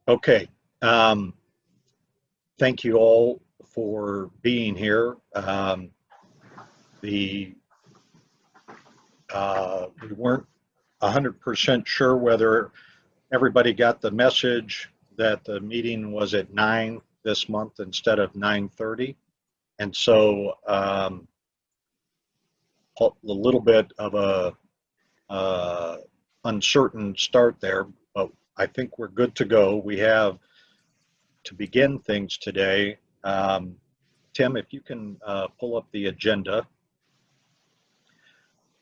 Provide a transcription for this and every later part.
Okay. Um, Thank you all for being here. The We weren't 100% sure whether everybody got the message that the meeting was at 9 this month instead of 9:30, and so a little bit of a uncertain start there, but I think we're good to go. We have to begin things today. Tim, if you can pull up the agenda.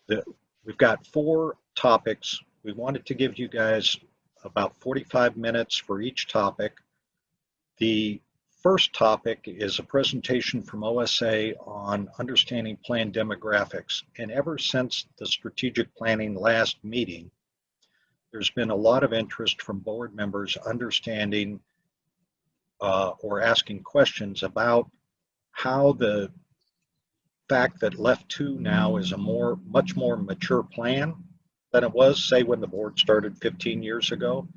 The, we've got 4 topics. We wanted to give you guys about 45 minutes for each topic. The first topic is a presentation from OSA on understanding plan demographics. And ever since the strategic planning last meeting, there's been a lot of interest from board members understanding or asking questions about how the fact that LEF2 now is a much more mature plan than it was, say, when the board started 15 years ago.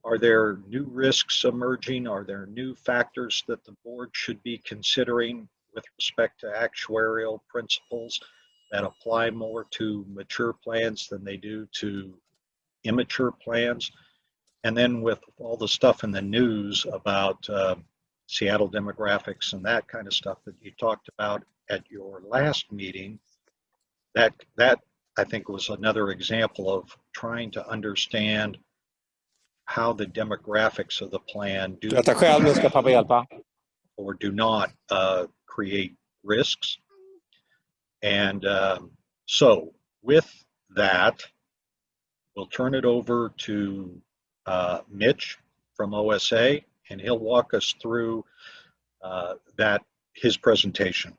Are there new risks emerging? Are there new factors that the board should be considering with respect to actuarial principles that apply more to mature plans than they do to immature plans? And then with all the stuff in the news about Seattle demographics and that kind of stuff that you talked about at your last meeting, that I think was another example of trying to understand how the demographics of the plan do or do not create risks. And so with that, we'll turn it over to Mitch from OSA, and he'll walk us through his presentation.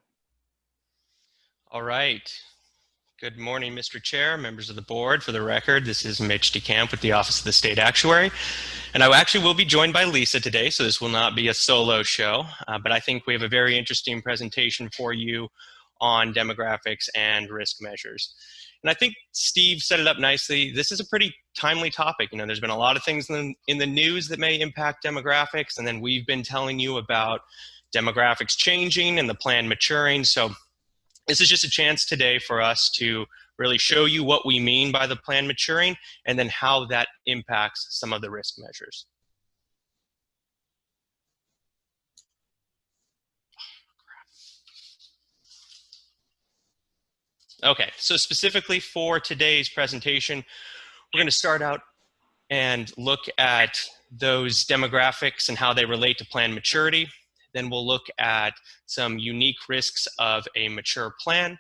All right. Good morning, Mr. Chair, members of the board. For the record, this is Mitch DeCamp with the Office of the State Actuary. And I actually will be joined by Lisa today, so this will not be a solo show. But I think we have a very interesting presentation for you on demographics and risk measures. And I think Steve set it up nicely. This is a pretty timely topic. You know, there's been a lot of things in the news that may impact demographics, and then we've been telling you about demographics changing and the plan maturing. So this is just a chance today for us to really show you what we mean by the plan maturing and then how that impacts some of the risk measures. Okay, so specifically for today's presentation, we're going to start out and look at those demographics and how they relate to plan maturity. Then we'll look at some unique risks of a mature plan.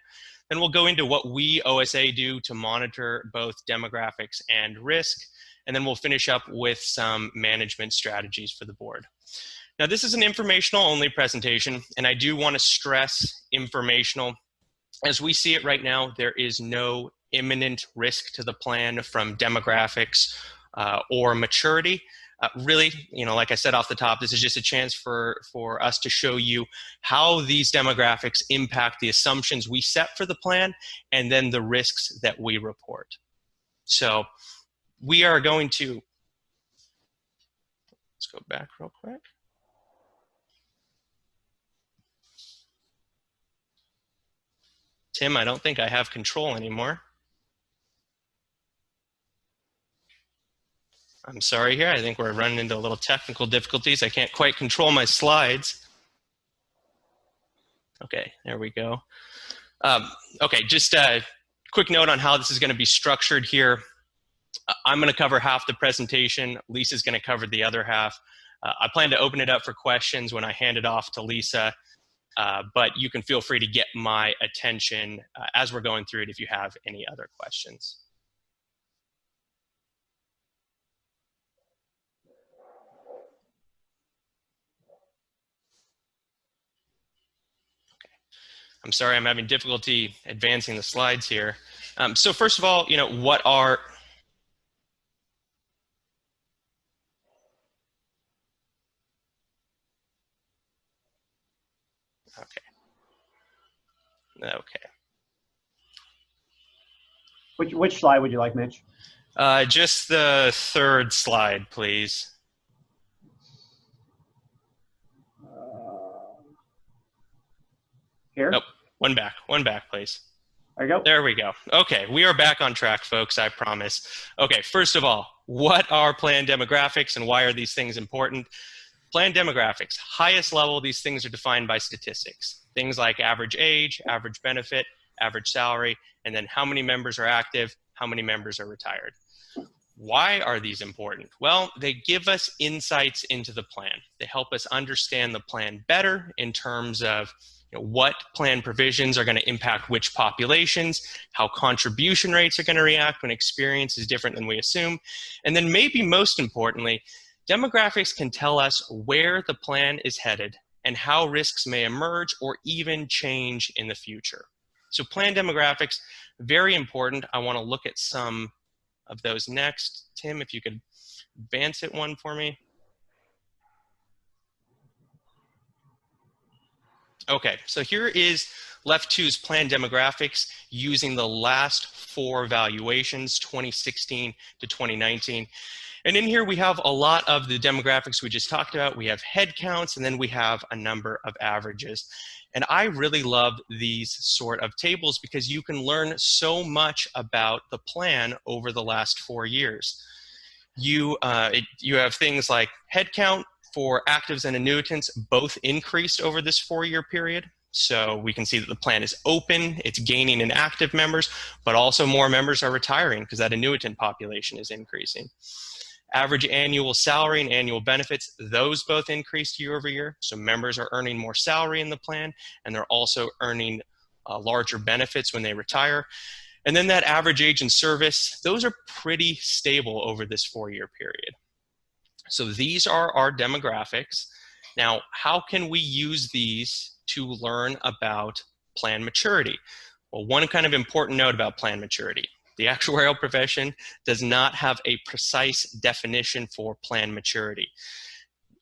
Then we'll go into what we OSA do to monitor both demographics and risk. And then we'll finish up with some management strategies for the board. Now, this is an informational only presentation, and I do want to stress informational. As we see it right now, there is no imminent risk to the plan from demographics or maturity. Really, you know, like I said off the top, this is just a chance for us to show you how these demographics impact the assumptions we set for the plan and then the risks that we report. So we are going to, let's go back real quick. Tim, I don't think I have control anymore. I'm sorry here. I think we're running into a little technical difficulties. I can't quite control my slides. Okay, there we go. Okay, just a quick note on how this is going to be structured here. I'm going to cover half the presentation. Lisa's going to cover the other half. I plan to open it up for questions when I hand it off to Lisa, but you can feel free to get my attention as we're going through it if you have any other questions. I'm sorry, I'm having difficulty advancing the slides here. So first of all, you know, what are... Okay. Okay. Which slide would you like, Mitch? Just the third slide, please. Here. Nope. One back, please. There you go. There we go. Okay, we are back on track, folks, I promise. Okay, first of all, what are plan demographics and why are these things important? Plan demographics, highest level, these things are defined by statistics. Things like average age, average benefit, average salary, and then how many members are active, how many members are retired. Why are these important? Well, they give us insights into the plan. They help us understand the plan better in terms of what plan provisions are going to impact which populations, how contribution rates are going to react when experience is different than we assume. And then maybe most importantly, demographics can tell us where the plan is headed and how risks may emerge or even change in the future. So plan demographics, very important. I want to look at some of those next. Tim, if you could advance it one for me. Okay, so here is Left2's plan demographics using the last 4 valuations, 2016 to 2019. And in here we have a lot of the demographics we just talked about. We have head counts, and then we have a number of averages. And I really love these sort of tables because you can learn so much about the plan over the last 4 years. You have things like head count for actives and annuitants both increased over this 4-year period. So we can see that the plan is open, it's gaining in active members, but also more members are retiring because that annuitant population is increasing. Average annual salary and annual benefits, those both increased year over year. So members are earning more salary in the plan, and they're also earning larger benefits when they retire. And then that average age in service, those are pretty stable over this 4-year period. So these are our demographics. Now, how can we use these to learn about plan maturity? Well, one kind of important note about plan maturity. The actuarial profession does not have a precise definition for plan maturity.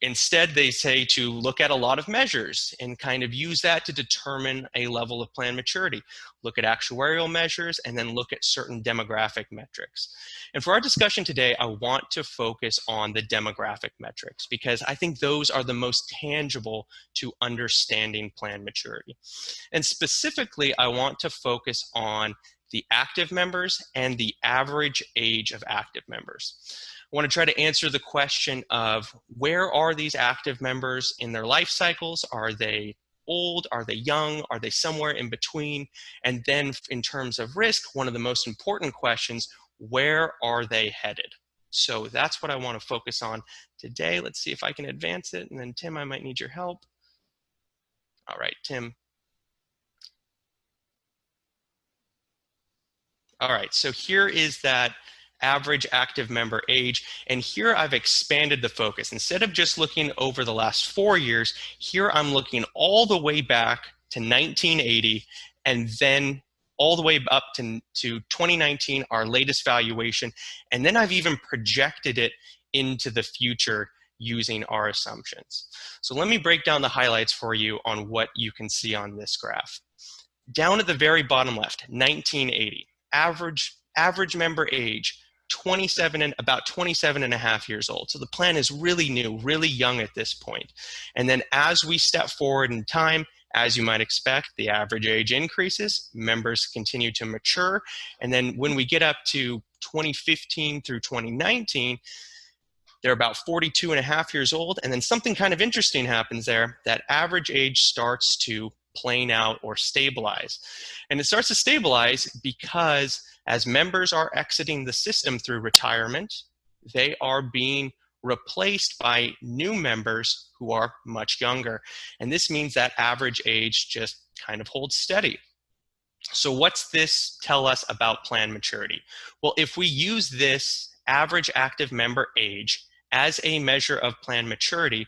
Instead, they say to look at a lot of measures and kind of use that to determine a level of plan maturity. Look at actuarial measures and then look at certain demographic metrics. And for our discussion today, I want to focus on the demographic metrics because I think those are the most tangible to understanding plan maturity. And specifically, I want to focus on the active members and the average age of active members. I want to try to answer the question of where are these active members in their life cycles? Are they old? Are they young? Are they somewhere in between? And then in terms of risk, one of the most important questions, where are they headed? So that's what I want to focus on today. Let's see if I can advance it. And then Tim, I might need your help. All right, Tim. All right, so here is that average active member age. And here I've expanded the focus. Instead of just looking over the last 4 years, here I'm looking all the way back to 1980 and then all the way up to 2019, our latest valuation. And then I've even projected it into the future using our assumptions. So let me break down the highlights for you on what you can see on this graph. Down at the very bottom left, 1980, average member age, about 27 and a half years old. So the plan is really new, really young at this point. And then as we step forward in time, as you might expect, the average age increases, members continue to mature. And then when we get up to 2015 through 2019, they're about 42 and a half years old. And then something kind of interesting happens there. That average age starts to plane out or stabilize. And it starts to stabilize because as members are exiting the system through retirement, they are being replaced by new members who are much younger. And this means that average age just kind of holds steady. So what's this tell us about plan maturity? Well, if we use this average active member age as a measure of plan maturity,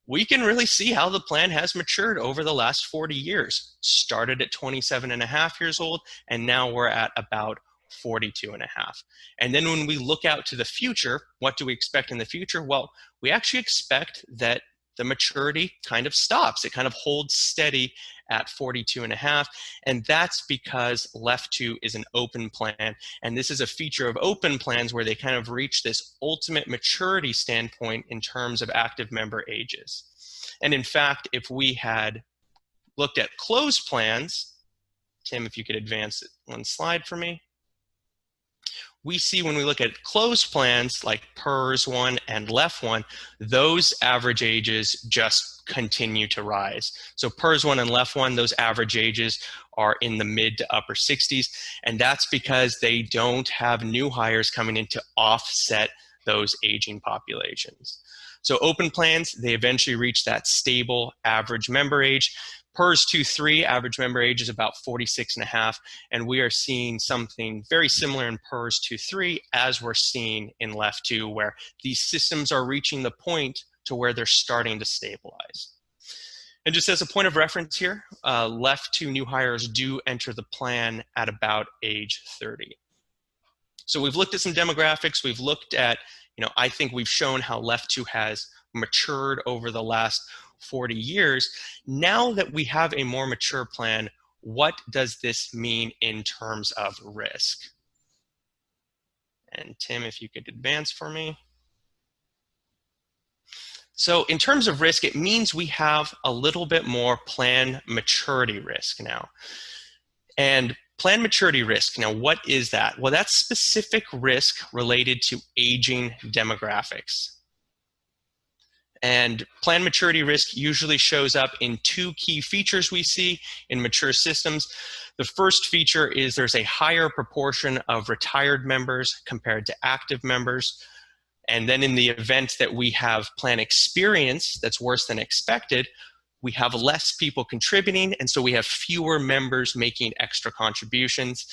we can really see how the plan has matured over the last 40 years. Started at 27 and a half years old, and now we're at about 42 and a half. And then when we look out to the future, what do we expect in the future? Well, we actually expect that the maturity kind of stops. It kind of holds steady at 42 and a half. And that's because Left2 is an open plan. And this is a feature of open plans where they kind of reach this ultimate maturity standpoint in terms of active member ages. And in fact, if we had looked at closed plans, Tim, if you could advance it one slide for me. We see when we look at closed plans like PERS 1 and LEF 1, those average ages just continue to rise. So PERS 1 and LEF 1, those average ages are in the mid to upper 60s, and that's because they don't have new hires coming in to offset those aging populations. So open plans, they eventually reach that stable average member age. PERS 2.3 average member age is about 46.5, and we are seeing something very similar in PERS 2.3 as we're seeing in LEF 2, where these systems are reaching the point to where they're starting to stabilize. And just as a point of reference here, LEF 2 new hires do enter the plan at about age 30. So we've looked at some demographics, we've looked at, I think we've shown how LEF 2 has matured over the last 40 years. Now that we have a more mature plan, what does this mean in terms of risk? And Tim, if you could advance for me. So in terms of risk, it means we have a little bit more plan maturity risk now. And plan maturity risk, now what is that? Well, that's specific risk related to aging demographics. And plan maturity risk usually shows up in two key features we see in mature systems. The first feature is there's a higher proportion of retired members compared to active members. And then in the event that we have plan experience that's worse than expected, we have less people contributing, and so we have fewer members making extra contributions.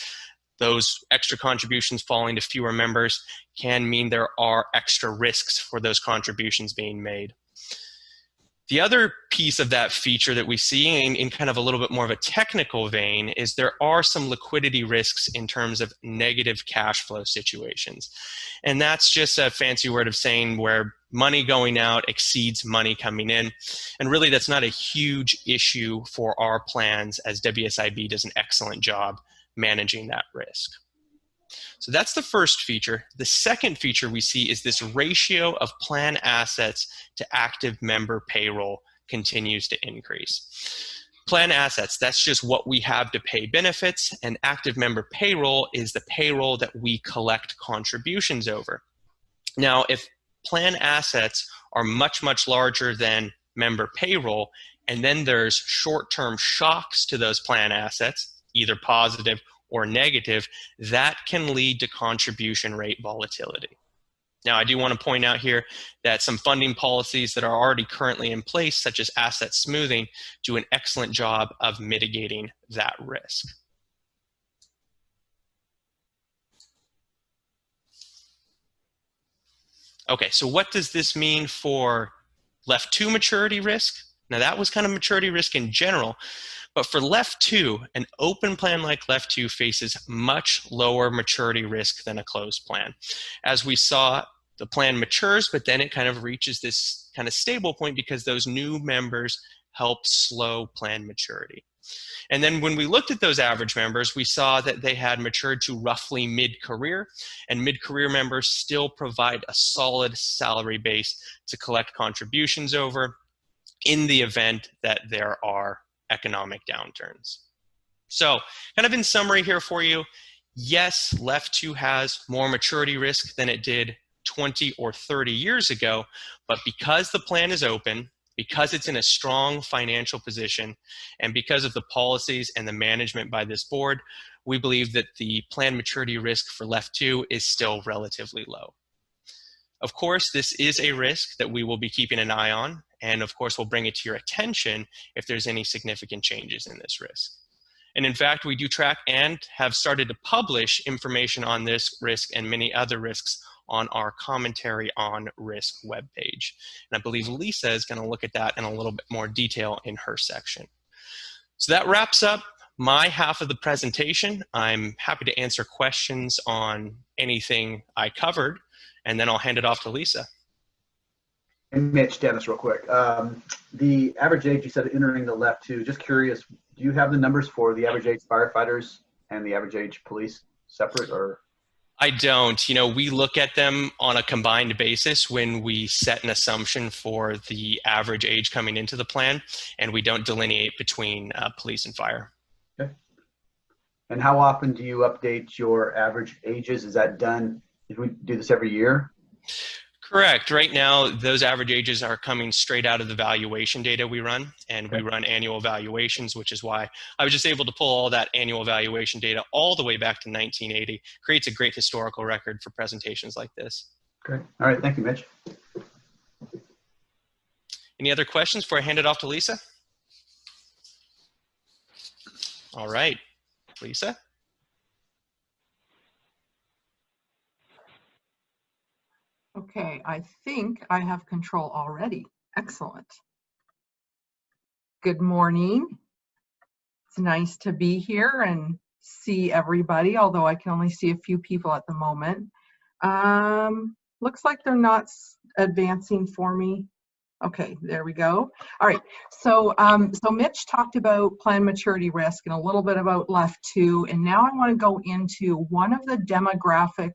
Those extra contributions falling to fewer members can mean there are extra risks for those contributions being made. The other piece of that feature that we see in kind of a little bit more of a technical vein is there are some liquidity risks in terms of negative cash flow situations. And that's just a fancy word of saying where money going out exceeds money coming in. And really that's not a huge issue for our plans, as WSIB does an excellent job managing that risk. So that's the first feature. The second feature we see is this ratio of plan assets to active member payroll continues to increase. Plan assets, that's just what we have to pay benefits, and active member payroll is the payroll that we collect contributions over. Now, if plan assets are much, much larger than member payroll, and then there's short-term shocks to those plan assets, either positive or negative, that can lead to contribution rate volatility. Now, I do want to point out here that some funding policies that are already currently in place, such as asset smoothing, do an excellent job of mitigating that risk. Okay, so what does this mean for LEF 2 maturity risk? Now, that was kind of maturity risk in general. But for LEF 2, an open plan like LEF 2 faces much lower maturity risk than a closed plan. As we saw, the plan matures, but then it kind of reaches this kind of stable point because those new members help slow plan maturity. And then when we looked at those average members, we saw that they had matured to roughly mid-career, and mid-career members still provide a solid salary base to collect contributions over in the event that there are economic downturns. So kind of in summary here for you, yes, LEF 2 has more maturity risk than it did 20 or 30 years ago, but because the plan is open, because it's in a strong financial position, and because of the policies and the management by this board, we believe that the plan maturity risk for LEF 2 is still relatively low. Of course, this is a risk that we will be keeping an eye on, and of course, we'll bring it to your attention if there's any significant changes in this risk. And in fact, we do track and have started to publish information on this risk and many other risks on our Commentary on Risk webpage. And I believe Lisa is going to look at that in a little bit more detail in her section. So that wraps up my half of the presentation. I'm happy to answer questions on anything I covered, and then I'll hand it off to Lisa. And Mitch, Dennis, real quick. The average age, you said entering the LEF 2, just curious, do you have the numbers for the average age firefighters and the average age police separate, or? I don't. You know, we look at them on a combined basis when we set an assumption for the average age coming into the plan, and we don't delineate between police and fire. Okay. And how often do you update your average ages? Is that done, if we do this every year? Correct. Right now, those average ages are coming straight out of the valuation data we run, and we run annual valuations, which is why I was just able to pull all that annual valuation data all the way back to 1980. Creates a great historical record for presentations like this. Great. All right. Thank you, Mitch. Any other questions before I hand it off to Lisa? All right, Lisa. Okay, I think I have control already. Excellent. Good morning. It's nice to be here and see everybody, although I can only see a few people at the moment. Looks like they're not advancing for me. Okay, there we go. All right, so Mitch talked about plan maturity risk and a little bit about LEF2, and now I want to go into one of the demographic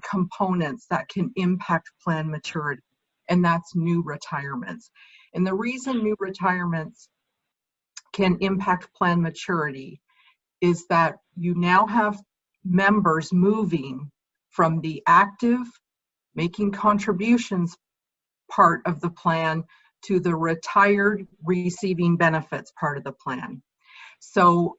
components that can impact plan maturity, and that's new retirements. And the reason new retirements can impact plan maturity is that you now have members moving from the active making contributions part of the plan to the retired receiving benefits part of the plan. So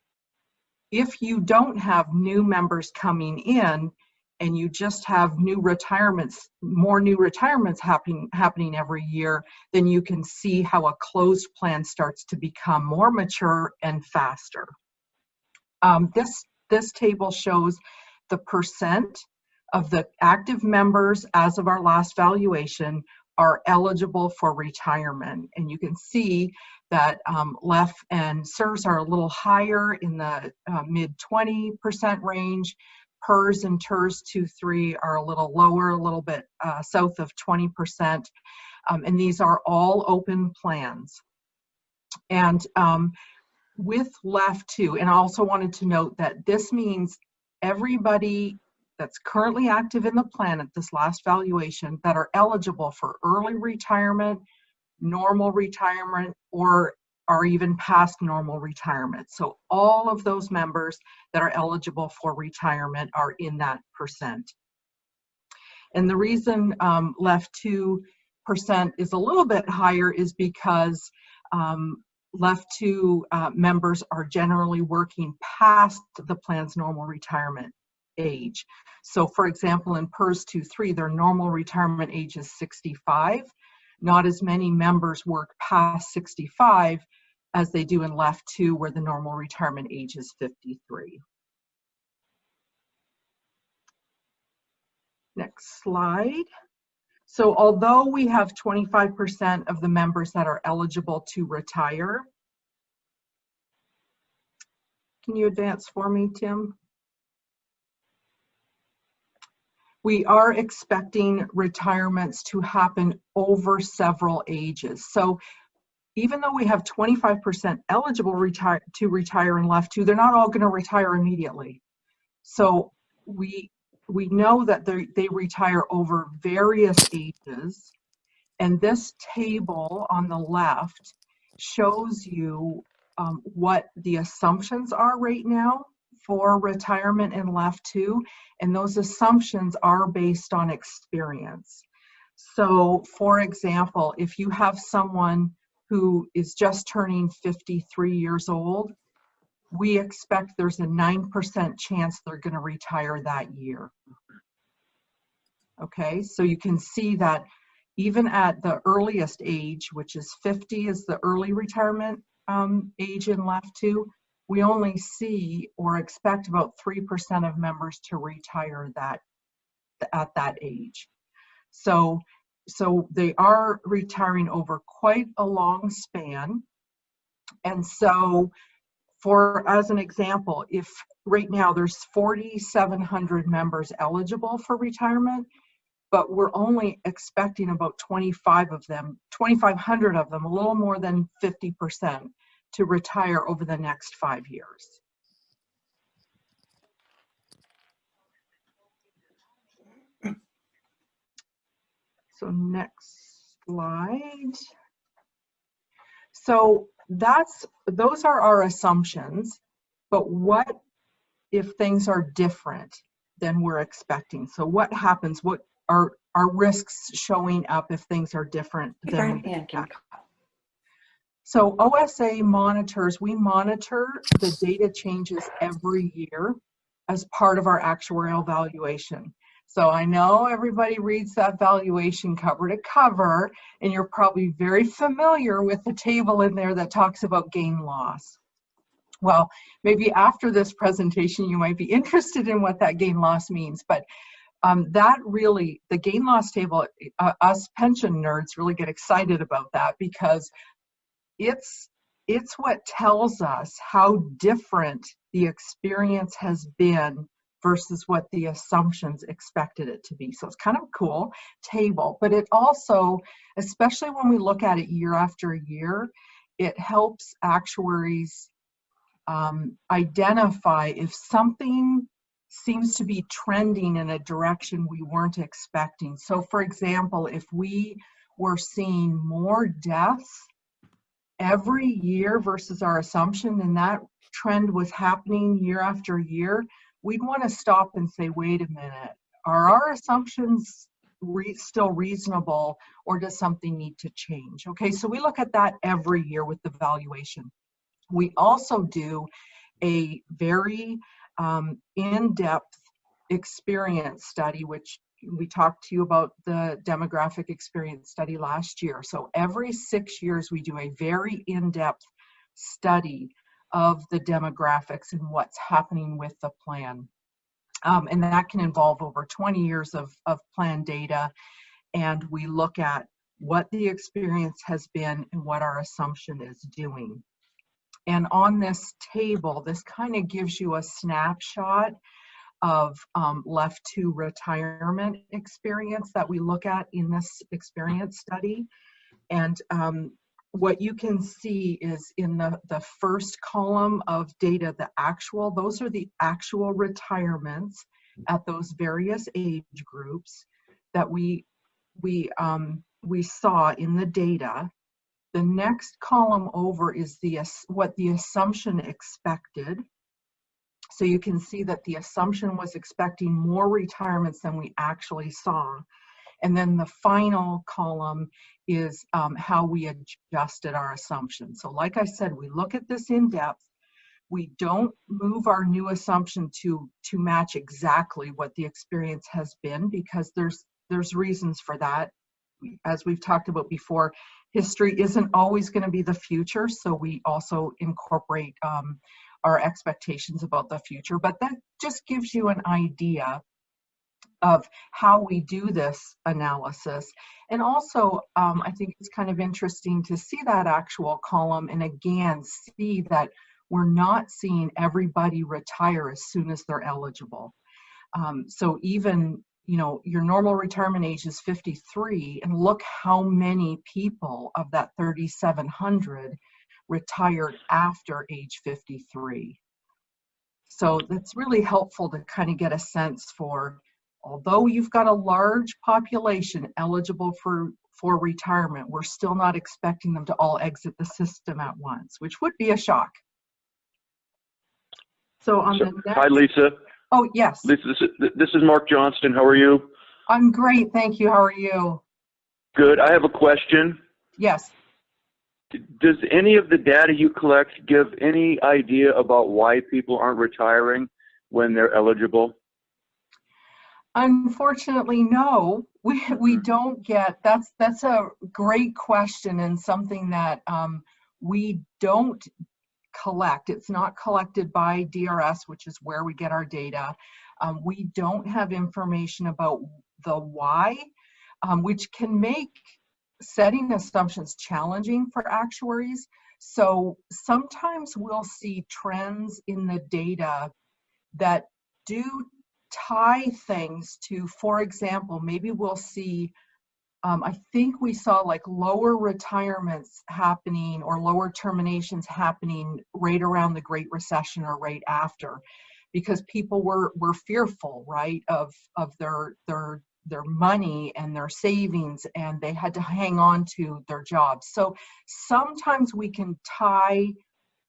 if you don't have new members coming in and you just have new retirements, more new retirements happening every year, then you can see how a closed plan starts to become more mature and faster. This table shows the percent of the active members as of our last valuation are eligible for retirement. And you can see that LEF and CSRS are a little higher in the mid 20% range. PERS and TERS 2-3 are a little lower, a little bit south of 20%. And these are all open plans. And with LEF2, and I also wanted to note that this means everybody that's currently active in the plan at this last valuation that are eligible for early retirement, normal retirement, or are even past normal retirement. So all of those members that are eligible for retirement are in that percent. And the reason LEF2% is a little bit higher is because LEF2 members are generally working past the plan's normal retirement age. So for example, in PERS 2-3, their normal retirement age is 65. Not as many members work past 65 as they do in LEF2, where the normal retirement age is 53. Next slide. So although we have 25% of the members that are eligible to retire, can you advance for me, Tim? We are expecting retirements to happen over several ages. So even though we have 25% eligible to retire in LEF2, they're not all going to retire immediately. So we know that they retire over various ages, and this table on the left shows you what the assumptions are right now for retirement in LEF2, and those assumptions are based on experience. So for example, if you have someone who is just turning 53 years old, we expect there's a 9% chance they're going to retire that year. Okay, so you can see that even at the earliest age, which is 50 is the early retirement age in LEF2, we only see or expect about 3% of members to retire at that age. So they are retiring over quite a long span. And so as an example, if right now there's 4,700 members eligible for retirement, but we're only expecting about 2,500 of them, a little more than 50%, to retire over the next 5 years. So next slide. So those are our assumptions, but what if things are different than we're expecting? So what happens? What are risks showing up if things are different than we expect? So OSA monitors, we monitor the data changes every year as part of our actuarial valuation. So I know everybody reads that valuation cover to cover, and you're probably very familiar with the table in there that talks about gain loss. Well, maybe after this presentation, you might be interested in what that gain loss means, but that really, the gain loss table, us pension nerds really get excited about that because it's what tells us how different the experience has been versus what the assumptions expected it to be. So it's kind of a cool table, but it also, especially when we look at it year after year, it helps actuaries identify if something seems to be trending in a direction we weren't expecting. So for example, if we were seeing more deaths every year versus our assumption, and that trend was happening year after year, we'd want to stop and say, wait a minute, are our assumptions still reasonable, or does something need to change? Okay, so we look at that every year with the valuation. We also do a very in-depth experience study, which we talked to you about the demographic experience study last year. So every 6 years, we do a very in-depth study of the demographics and what's happening with the plan. And that can involve over 20 years of plan data. And we look at what the experience has been and what our assumption is doing. And on this table, this kind of gives you a snapshot of left to retirement experience that we look at in this experience study. And what you can see is in the first column of data, the actual, those are the actual retirements at those various age groups that we saw in the data. The next column over is what the assumption expected. So you can see that the assumption was expecting more retirements than we actually saw. And then the final column is how we adjusted our assumption. So like I said, we look at this in depth. We don't move our new assumption to match exactly what the experience has been, because there's reasons for that. As we've talked about before, history isn't always going to be the future, so we also incorporate our expectations about the future. But that just gives you an idea of how we do this analysis. And also, I think it's kind of interesting to see that actual column and again see that we're not seeing everybody retire as soon as they're eligible. So even, you know, your normal retirement age is 53, and look how many people of that 3,700 retired after age 53. So that's really helpful to kind of get a sense for, although you've got a large population eligible for retirement, we're still not expecting them to all exit the system at once, which would be a shock. So on the next, hi, Lisa. Oh, yes. Lisa, this is Mark Johnston. How are you? I'm great, thank you. How are you? Good. I have a question. Yes. Does any of the data you collect give any idea about why people aren't retiring when they're eligible? Unfortunately, no. We don't get, that's a great question and something that we don't collect. It's not collected by DRS, which is where we get our data. We don't have information about the why, which can make setting assumptions challenging for actuaries. So sometimes we'll see trends in the data that do tie things to, for example, maybe we'll see, I think we saw like lower retirements happening or lower terminations happening right around the Great Recession or right after, because people were fearful, right, of their money and their savings, and they had to hang on to their jobs. So sometimes we can tie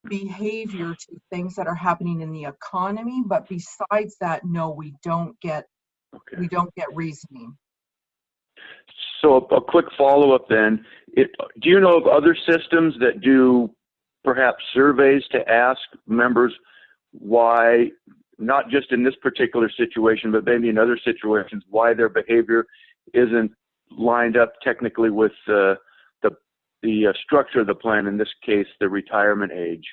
behavior to things that are happening in the economy, but besides that, no, we don't get reasoning. So a quick follow-up then. Do you know of other systems that do perhaps surveys to ask members why, not just in this particular situation, but maybe in other situations, why their behavior isn't lined up technically with the structure of the plan, in this case, the retirement age?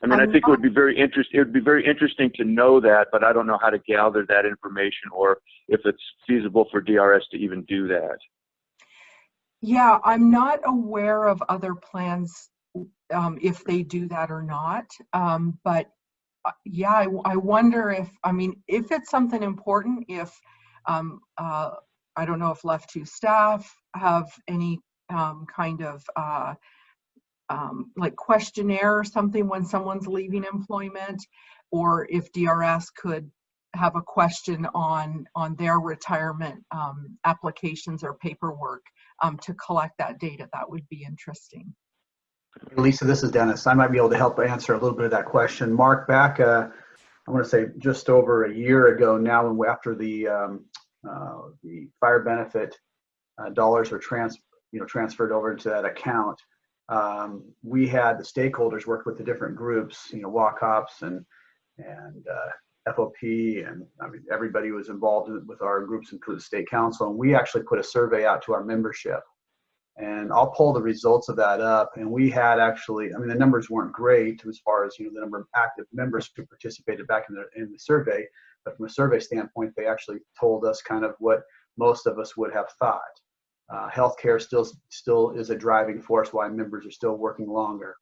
I mean, I think it would be very interesting to know that, but I don't know how to gather that information or if it's feasible for DRS to even do that. Yeah, I'm not aware of other plans if they do that or not. But yeah, I wonder if it's something important, if I don't know if Left 2 staff have any kind of like questionnaire or something when someone's leaving employment, or if DRS could have a question on their retirement applications or paperwork to collect that data. That would be interesting. Lisa, this is Dennis. I might be able to help answer a little bit of that question. Mark, back, I want to say just over a year ago now, after the fire benefit dollars were transferred over into that account, we had the stakeholders work with the different groups, WACOPS and FOP, and I mean, everybody was involved with our groups, including the state council, and we actually put a survey out to our membership. And I'll pull the results of that up. And we had actually, the numbers weren't great as far as, the number of active members who participated back in the survey. But from a survey standpoint, they actually told us kind of what most of us would have thought. Healthcare still is a driving force why members are still working longer.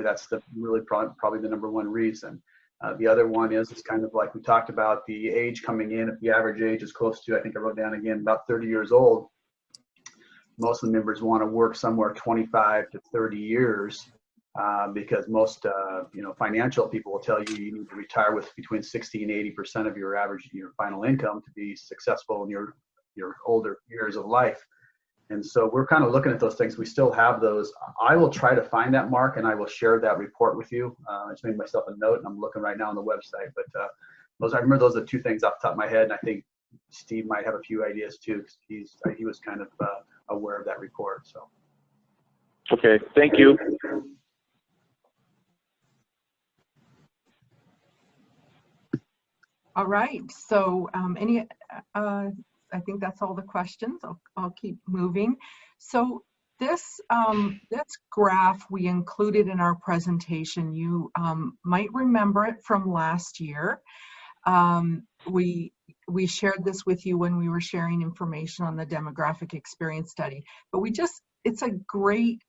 That's really probably the number one reason. The other one is kind of like we talked about, the age coming in. If the average age is close to, I think I wrote down again, about 30 years old, most of the members want to work somewhere 25 to 30 years because most financial people will tell you need to retire with between 60 and 80% of your final income to be successful in your older years of life. And so we're kind of looking at those things. We still have those. I will try to find that, Mark, and I will share that report with you. I just made myself a note, and I'm looking right now on the website. But I remember those are two things off the top of my head, and I think Steve might have a few ideas too, because he was kind of aware of that report. So. Okay, thank you. All right. So I think that's all the questions. I'll keep moving. So this graph we included in our presentation. You might remember it from last year. We shared this with you when we were sharing information on the demographic experience study, but it's a great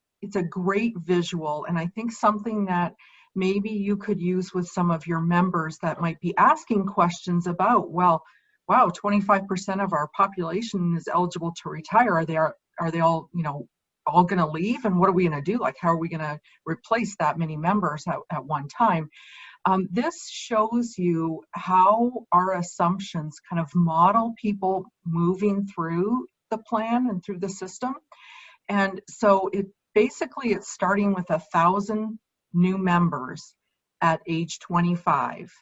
visual, and I think something that maybe you could use with some of your members that might be asking questions about, well, wow, 25% of our population is eligible to retire. Are they all, all going to leave? And what are we going to do? Like, how are we going to replace that many members at one time? This shows you how our assumptions kind of model people moving through the plan and through the system. And so it's starting with 1,000 new members at age 25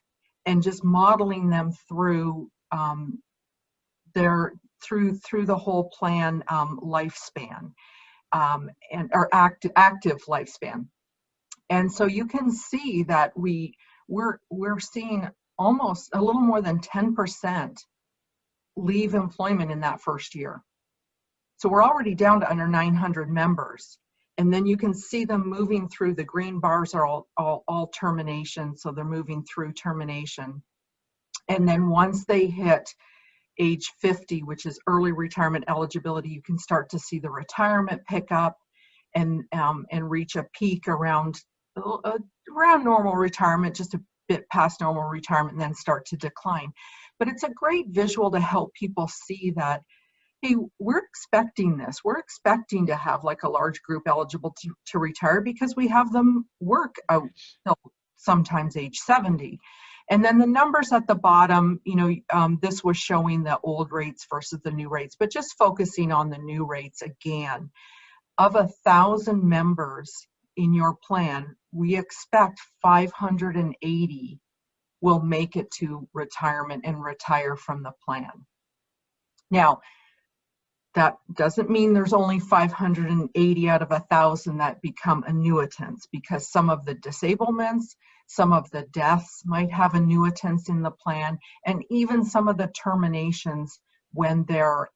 and just modeling them through through the whole plan lifespan or active lifespan. And so you can see that we're seeing almost a little more than 10% leave employment in that first year. So we're already down to under 900 members. And then you can see them moving through. The green bars are all termination, so they're moving through termination. And then once they hit age 50, which is early retirement eligibility, you can start to see the retirement pick up and reach a peak around normal retirement, just a bit past normal retirement, and then start to decline. But it's a great visual to help people see that, hey, we're expecting this. We're expecting to have like a large group eligible to retire because we have them work out till sometimes age 70. And then the numbers at the bottom, this was showing the old rates versus the new rates, but just focusing on the new rates again. Of 1,000 members in your plan, we expect 580 will make it to retirement and retire from the plan. Now, that doesn't mean there's only 580 out of 1,000 that become annuitants, because some of the disablements, some of the deaths might have annuitants in the plan, and even some of the terminations when they're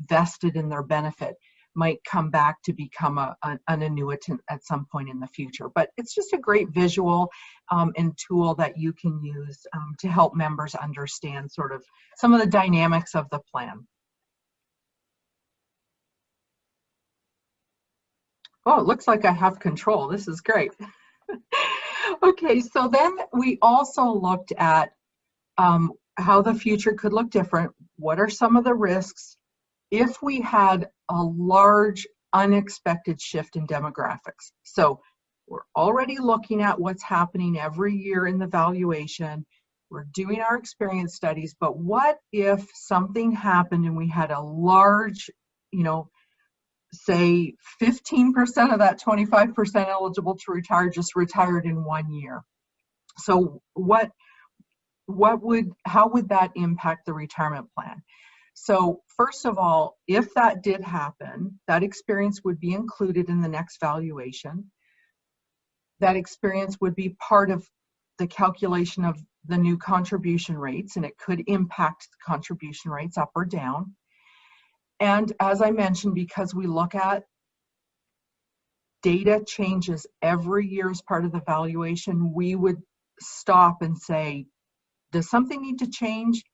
vested in their benefit might come back to become an annuitant at some point in the future. But it's just a great visual and tool that you can use to help members understand sort of some of the dynamics of the plan. Oh, it looks like I have control. This is great. Okay, so then we also looked at how the future could look different. What are some of the risks if we had a large unexpected shift in demographics? So we're already looking at what's happening every year in the valuation. We're doing our experience studies, but what if something happened and we had a large, say 15% of that 25% eligible to retire just retired in 1 year? So how would that impact the retirement plan? So first of all, if that did happen, that experience would be included in the next valuation. That experience would be part of the calculation of the new contribution rates, and it could impact the contribution rates up or down. And as I mentioned, because we look at data changes every year as part of the valuation, we would stop and say, does something need to change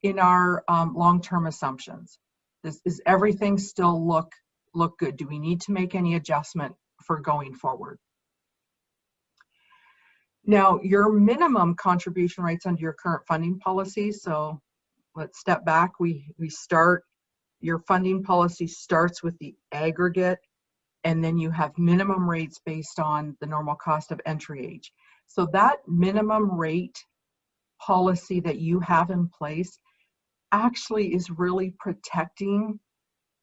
in our long-term assumptions? Is everything still look good? Do we need to make any adjustment for going forward? Now, your minimum contribution rates under your current funding policy. So let's step back. Your funding policy starts with the aggregate, and then you have minimum rates based on the normal cost of entry age. So that minimum rate policy that you have in place actually is really protecting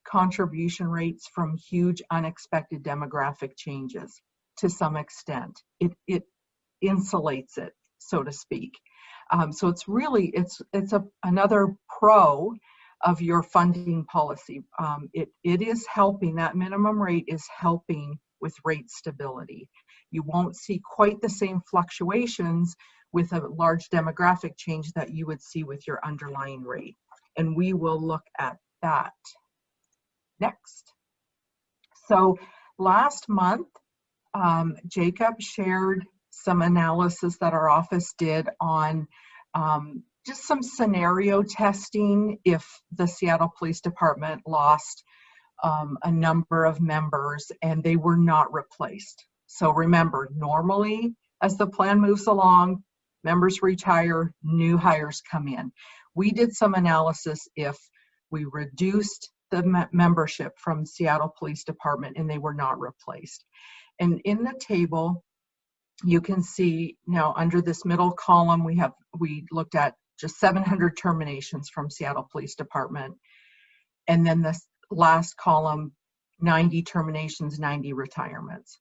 contribution rates from huge unexpected demographic changes to some extent. It insulates it, so to speak. So it's another pro of your funding policy. It is helping, that minimum rate is helping with rate stability. You won't see quite the same fluctuations with a large demographic change that you would see with your underlying rate. And we will look at that next. So last month, Jacob shared some analysis that our office did on just some scenario testing if the Seattle Police Department lost a number of members and they were not replaced. So remember, normally as the plan moves along, members retire, new hires come in. We did some analysis if we reduced the membership from Seattle Police Department and they were not replaced. And in the table, you can see now under this middle column, we looked at just 700 terminations from Seattle Police Department. And then this last column, 90 terminations, 90 retirements.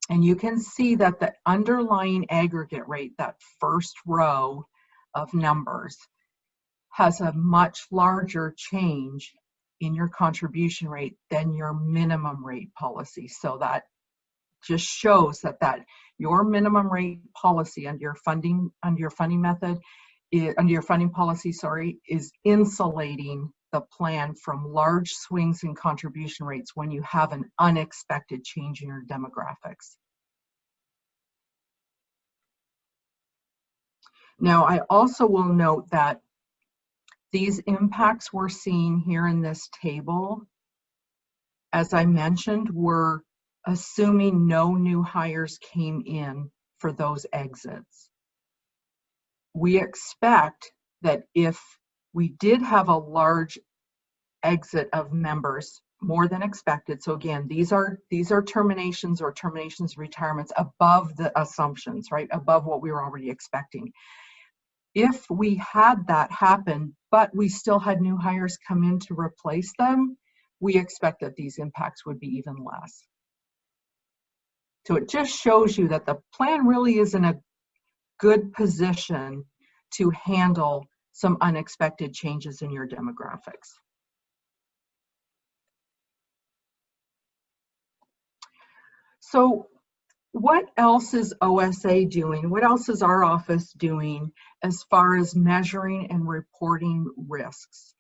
And you can see that the underlying aggregate rate, that first row of numbers, has a much larger change in your contribution rate than your minimum rate policy. So that just shows that your minimum rate policy under your funding method, under your funding policy, is insulating the plan from large swings in contribution rates when you have an unexpected change in your demographics. Now, I also will note that these impacts we're seeing here in this table, as I mentioned, we're assuming no new hires came in for those exits. We expect that if we did have a large exit of members, more than expected, so again, these are terminations or terminations retirements above the assumptions, right, above what we were already expecting. If we had that happen, but we still had new hires come in to replace them, we expect that these impacts would be even less. So it just shows you that the plan really is in a good position to handle some unexpected changes in your demographics. So what else is OSA doing? What else is our office doing as far as measuring and reporting risks?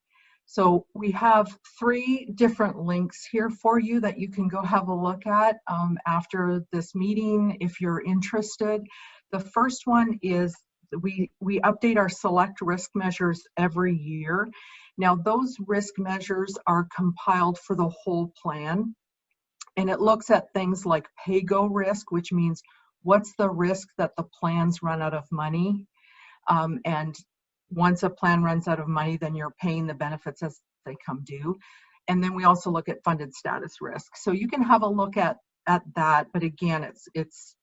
So we have 3 different links here for you that you can go have a look at after this meeting if you're interested. The first one is we update our select risk measures every year. Now those risk measures are compiled for the whole plan. And it looks at things like pay-go risk, which means what's the risk that the plans run out of money? And once a plan runs out of money, then you're paying the benefits as they come due. And then we also look at funded status risk. So you can have a look at that, but again, it's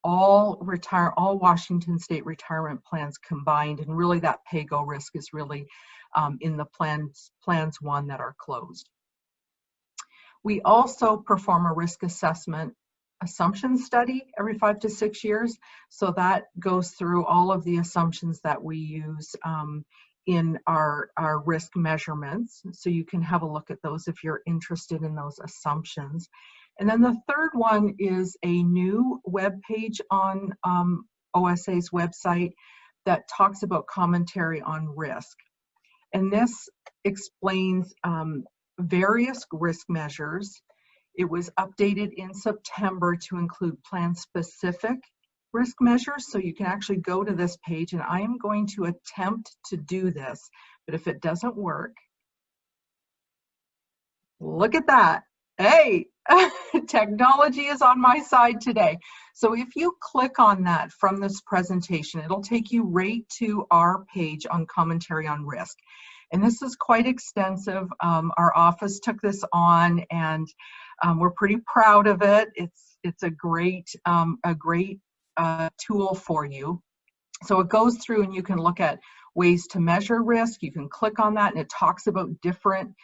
all Washington State retirement plans combined, and really that pay-go risk is really in the plans 1 that are closed. We also perform a risk assessment assumption study every 5 to 6 years. So that goes through all of the assumptions that we use in our risk measurements. So you can have a look at those if you're interested in those assumptions. And then the third one is a new web page on OSA's website that talks about commentary on risk. And this explains various risk measures. It was updated in September to include plan-specific risk measures. So you can actually go to this page, and I am going to attempt to do this, but if it doesn't work, look at that. Hey, technology is on my side today. So if you click on that from this presentation, it'll take you right to our page on commentary on risk. And this is quite extensive. Our office took this on, and we're pretty proud of it. It's a great tool for you. So it goes through, and you can look at ways to measure risk. You can click on that, and it talks about different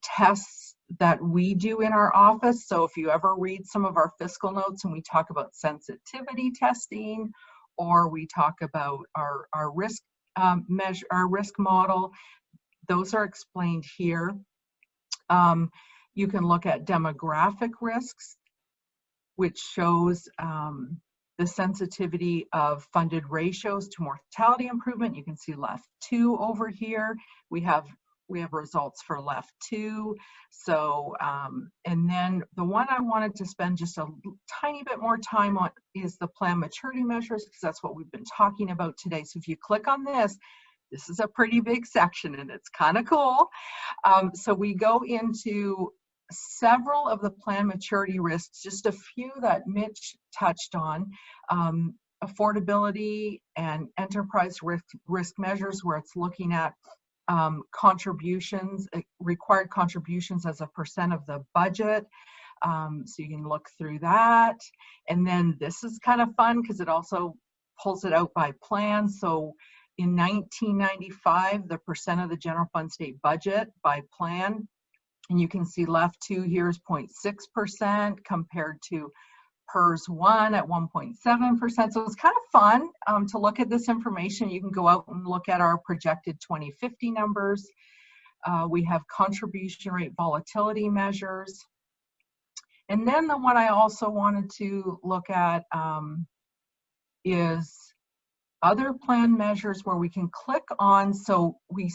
tests that we do in our office. So if you ever read some of our fiscal notes and we talk about sensitivity testing, or we talk about our risk measure, our risk model, those are explained here. You can look at demographic risks, which shows the sensitivity of funded ratios to mortality improvement. You can see left 2 over here. We have results for left 2. So, and then the one I wanted to spend just a tiny bit more time on is the plan maturity measures, because that's what we've been talking about today. So if you click on this is a pretty big section, and it's kind of cool. So we go into several of the plan maturity risks, just a few that Mitch touched on, affordability and enterprise risk measures, where it's looking at contributions, required contributions as a % of the budget. So you can look through that. And then this is kind of fun because it also pulls it out by plan. So in 1995, the % of the general fund state budget by plan, and you can see left 2 here is 0.6% compared to PERS 1 at 1.7%. So it's kind of fun to look at this information. You can go out and look at our projected 2050 numbers. We have contribution rate volatility measures. And then the one I also wanted to look at is other plan measures, where we can click on. So we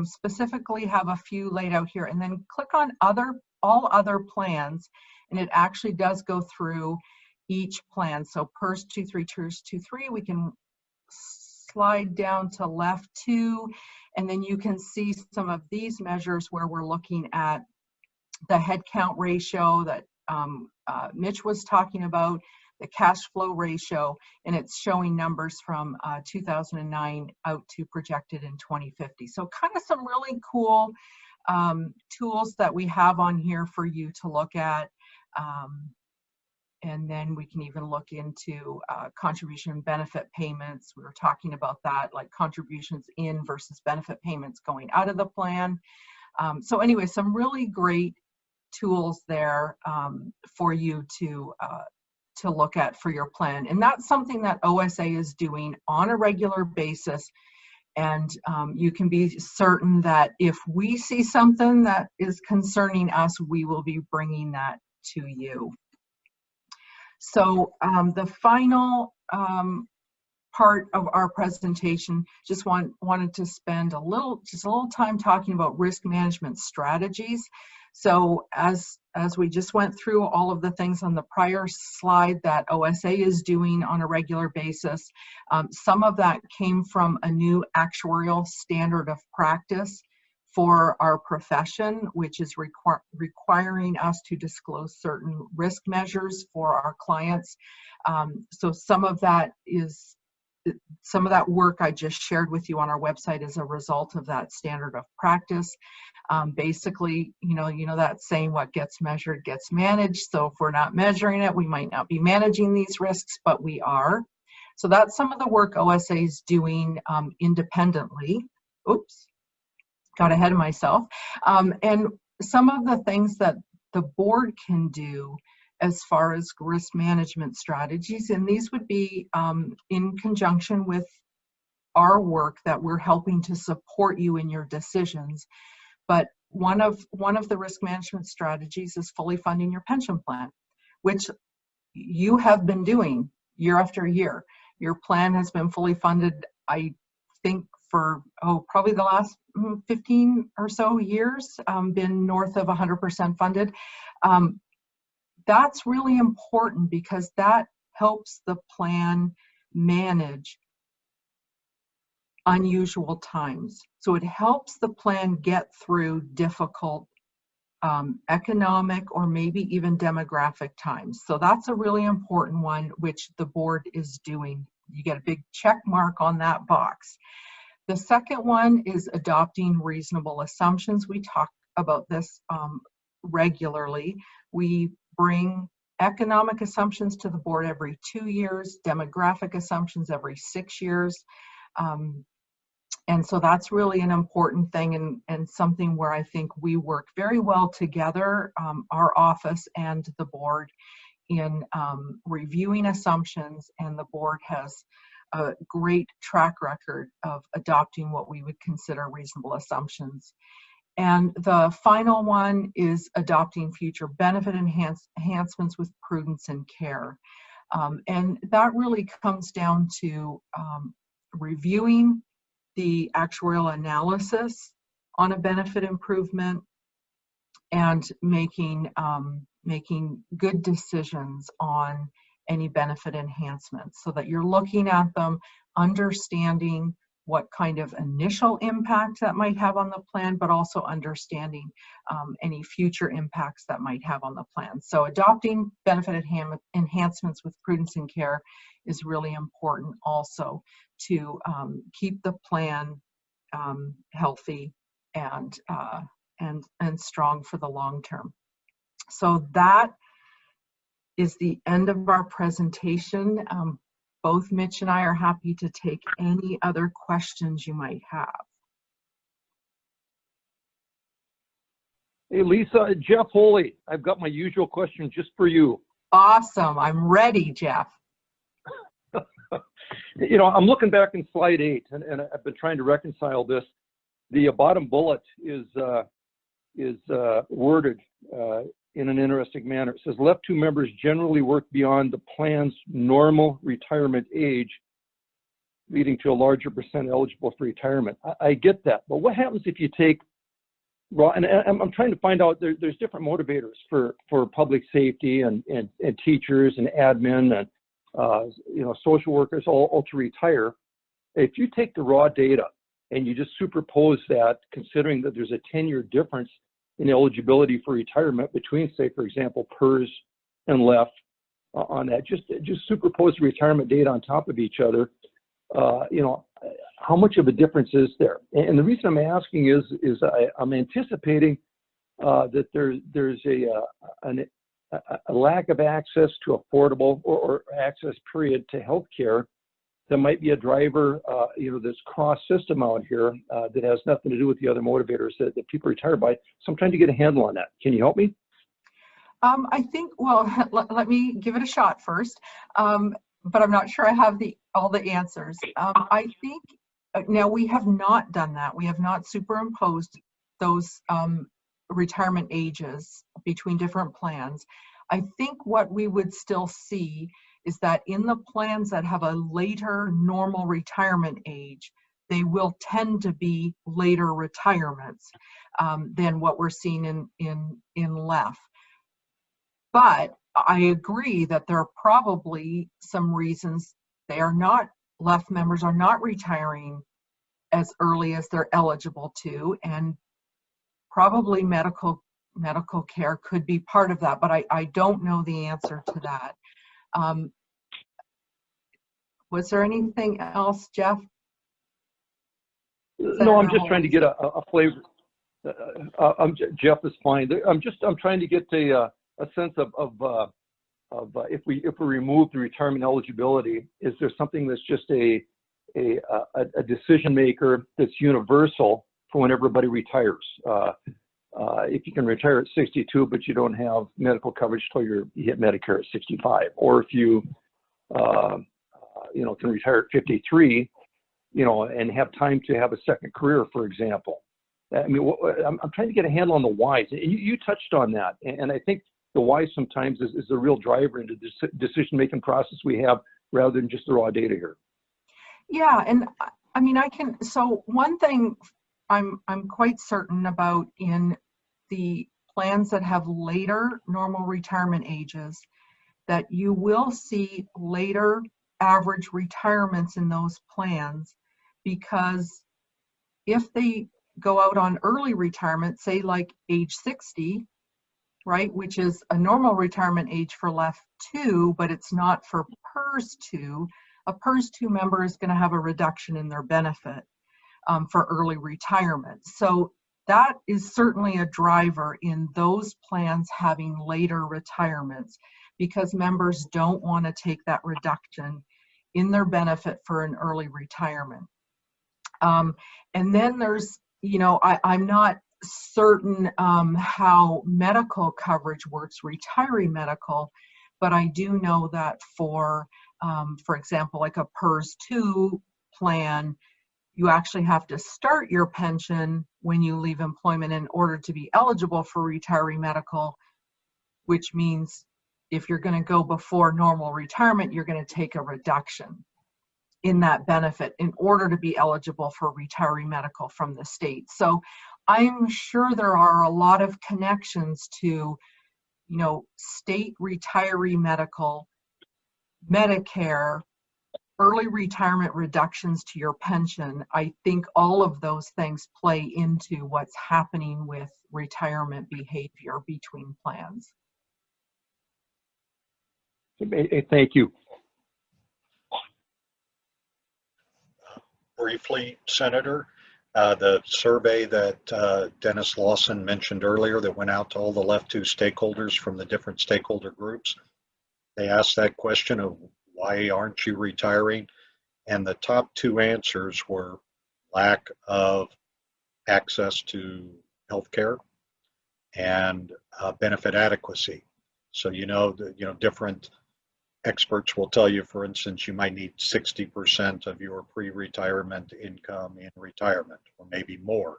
specifically have a few laid out here, and then click on all other plans, and it actually does go through each plan. So PERS 23, TERS 23, we can slide down to left 2, and then you can see some of these measures where we're looking at the headcount ratio that Mitch was talking about, the cash flow ratio, and it's showing numbers from 2009 out to projected in 2050. So kind of some really cool tools that we have on here for you to look at. And then we can even look into contribution benefit payments. We were talking about that, like contributions in versus benefit payments going out of the plan. So anyway, some really great tools there for you to look at for your plan. And that's something that OSA is doing on a regular basis. And you can be certain that if we see something that is concerning us, we will be bringing that to you. So the final part of our presentation, just wanted to spend a little time talking about risk management strategies. So as we just went through all of the things on the prior slide that OSA is doing on a regular basis, some of that came from a new actuarial standard of practice for our profession, which is requiring us to disclose certain risk measures for our clients. So some of that work I just shared with you on our website is a result of that standard of practice. Basically, you know that saying, what gets measured gets managed. So if we're not measuring it, we might not be managing these risks, but we are. So that's some of the work OSA is doing independently. Oops, got ahead of myself. And some of the things that the board can do as far as risk management strategies, and these would be in conjunction with our work that we're helping to support you in your decisions. But one of the risk management strategies is fully funding your pension plan, which you have been doing year after year. Your plan has been fully funded, I think, for probably the last 15 or so years, been north of 100% funded. That's really important because that helps the plan manage unusual times. So it helps the plan get through difficult economic or maybe even demographic times. So that's a really important one, which the board is doing. You get a big check mark on that box. The second one is adopting reasonable assumptions. We talk about this regularly. We bring economic assumptions to the board every 2 years, demographic assumptions every 6 years. And so that's really an important thing and something where I think we work very well together, our office and the board, in reviewing assumptions, and the board has a great track record of adopting what we would consider reasonable assumptions. And the final one is adopting future benefit enhancements with prudence and care. And that really comes down to reviewing the actuarial analysis on a benefit improvement and making good decisions on any benefit enhancements, so that you're looking at them, understanding what kind of initial impact that might have on the plan, but also understanding any future impacts that might have on the plan. So adopting benefit enhancements with prudence and care is really important also to keep the plan healthy and strong for the long term. So that is the end of our presentation. Both Mitch and I are happy to take any other questions you might have. Hey, Lisa, Jeff Holy, I've got my usual question just for you. Awesome. I'm ready, Jeff. You know, I'm looking back in slide 8, and I've been trying to reconcile this. The bottom bullet is worded in an interesting manner. It says, left 2 members generally work beyond the plan's normal retirement age, leading to a larger percent eligible for retirement. I get that, but what happens if you take raw, and I'm trying to find out, there's different motivators for public safety and teachers and admin and you know, social workers all to retire. If you take the raw data and you just superpose that, considering that there's a 10-year difference in eligibility for retirement between, say, for example, PERS and LEF on that, just superpose the retirement data on top of each other, you know, how much of a difference is there? And the reason I'm asking is I'm anticipating that there's an a lack of access to affordable or access period to healthcare that might be a driver, this cross system out here that has nothing to do with the other motivators that people retire by. So I'm trying to get a handle on that. Can you help me? I think, well, let me give it a shot first, but I'm not sure I have all the answers. I think now we have not done that. We have not superimposed those retirement ages between different plans. I think what we would still see is that in the plans that have a later normal retirement age, they will tend to be later retirements than what we're seeing in LEF. But I agree that there are probably some reasons LEF members are not retiring as early as they're eligible to, and probably medical care could be part of that, but I don't know the answer to that. Was there anything else, Jeff? No, I'm just trying to get a flavor. Jeff is fine. I'm trying to get a sense of if we remove the retirement eligibility, is there something that's just a decision maker that's universal for when everybody retires? If you can retire at 62, but you don't have medical coverage till you hit Medicare at 65, or if you can retire at 53, and have time to have a second career, for example. I mean, I'm trying to get a handle on the whys. And you touched on that, and I think the why sometimes is the real driver into the decision-making process we have, rather than just the raw data here. Yeah, and I mean, so one thing I'm quite certain about in the plans that have later normal retirement ages, that you will see later average retirements in those plans, because if they go out on early retirement, say like age 60, right, which is a normal retirement age for LEF 2, but it's not for PERS 2, a PERS 2 member is going to have a reduction in their benefit for early retirement. So that is certainly a driver in those plans having later retirements, because members don't want to take that reduction in their benefit for an early retirement. And then there's, I'm not certain how medical coverage works, retiree medical, but I do know that for example, like a PERS 2 plan, you actually have to start your pension when you leave employment in order to be eligible for retiree medical, which means if you're going to go before normal retirement, you're going to take a reduction in that benefit in order to be eligible for retiree medical from the state. So I'm sure there are a lot of connections to, state retiree medical, Medicare, early retirement reductions to your pension. I think all of those things play into what's happening with retirement behavior between plans. Thank you. Briefly, Senator, the survey that Dennis Lawson mentioned earlier that went out to all the LEF 2 stakeholders from the different stakeholder groups, they asked that question of why aren't you retiring? And the top two answers were lack of access to healthcare and benefit adequacy. So, different experts will tell you, for instance, you might need 60% of your pre-retirement income in retirement, or maybe more.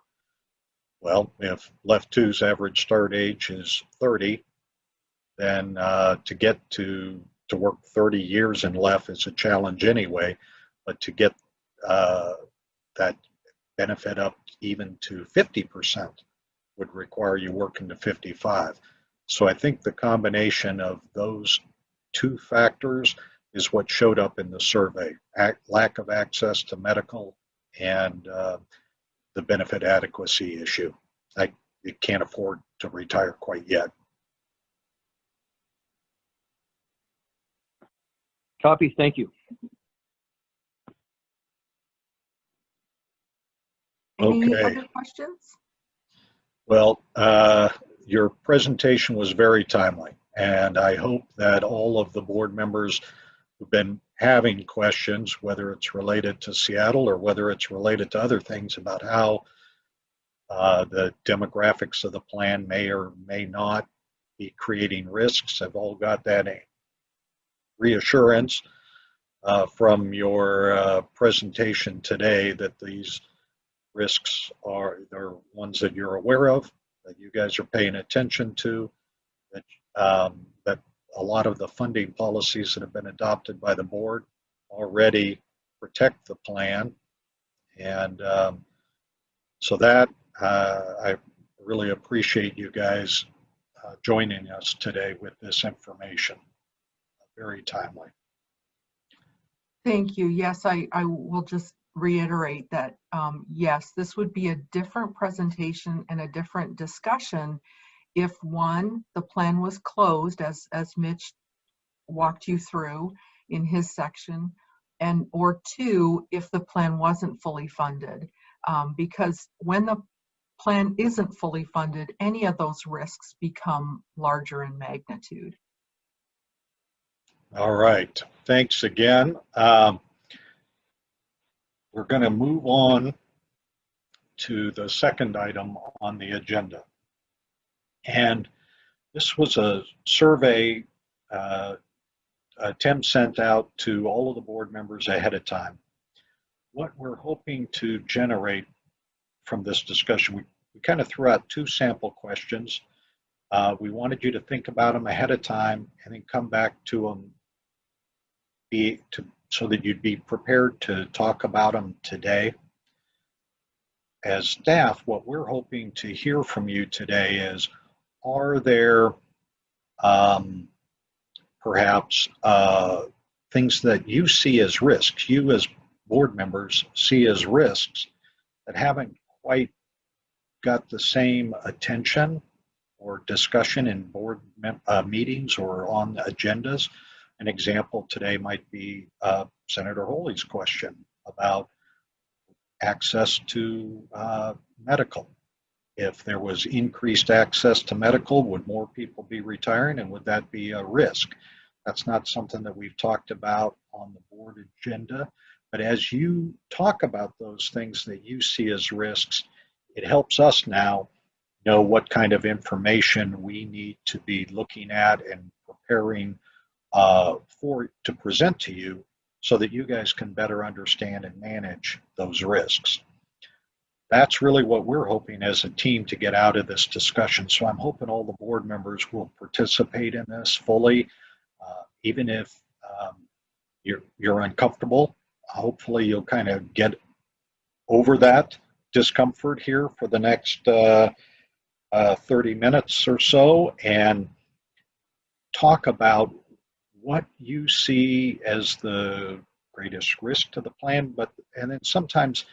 Well, if LEF 2's average start age is 30, then to get to work 30 years in LEF is a challenge anyway, but to get that benefit up even to 50% would require you working to 55. So I think the combination of those two factors is what showed up in the survey: lack of access to medical and the benefit adequacy issue. You can't afford to retire quite yet. Copy. Thank you. Any Okay. other questions? Well, your presentation was very timely. And I hope that all of the board members who've been having questions, whether it's related to Seattle or whether it's related to other things about how the demographics of the plan may or may not be creating risks, have all got that reassurance from your presentation today that these risks are ones that you're aware of, that you guys are paying attention to, that that a lot of the funding policies that have been adopted by the board already protect the plan. And so that I really appreciate you guys joining us today with this information. Very timely. Thank you. Yes, I will just reiterate that, yes, this would be a different presentation and a different discussion if, one, the plan was closed, as Mitch walked you through in his section, or two, if the plan wasn't fully funded. Because when the plan isn't fully funded, any of those risks become larger in magnitude. All right, thanks again. We're going to move on to the second item on the agenda. And this was a survey Tim sent out to all of the board members ahead of time. What we're hoping to generate from this discussion, we kind of threw out two sample questions. We wanted you to think about them ahead of time and then come back to them so that you'd be prepared to talk about them today. As staff, what we're hoping to hear from you today is, are there perhaps things that you see as risks, you as board members see as risks that haven't quite got the same attention or discussion in board meetings or on agendas? An example today might be Senator Holy's question about access to medical. If there was increased access to medical, would more people be retiring, and would that be a risk? That's not something that we've talked about on the board agenda, but as you talk about those things that you see as risks, it helps us now know what kind of information we need to be looking at and preparing to present to you so that you guys can better understand and manage those risks. That's really what we're hoping as a team to get out of this discussion. So I'm hoping all the board members will participate in this fully, even if you're uncomfortable. Hopefully you'll kind of get over that discomfort here for the next 30 minutes or so and talk about what you see as the greatest risk to the plan, and then sometimes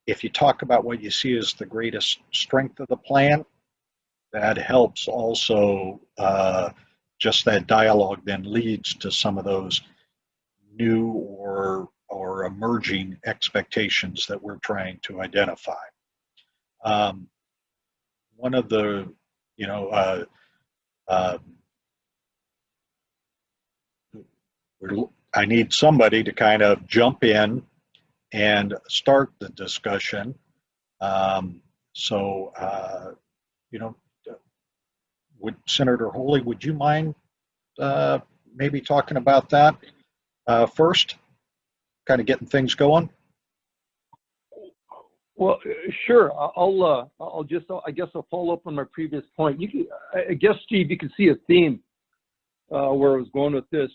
if you talk about what you see as the greatest strength of the plan, that helps also, just that dialogue then leads to some of those new or emerging expectations that we're trying to identify. One of the, I need somebody to kind of jump in and start the discussion. Would Senator Holy, would you mind maybe talking about that first, kind of getting things going? Well, sure. I guess I'll follow up on my previous point. I guess, Steve, you can see a theme where I was going with this.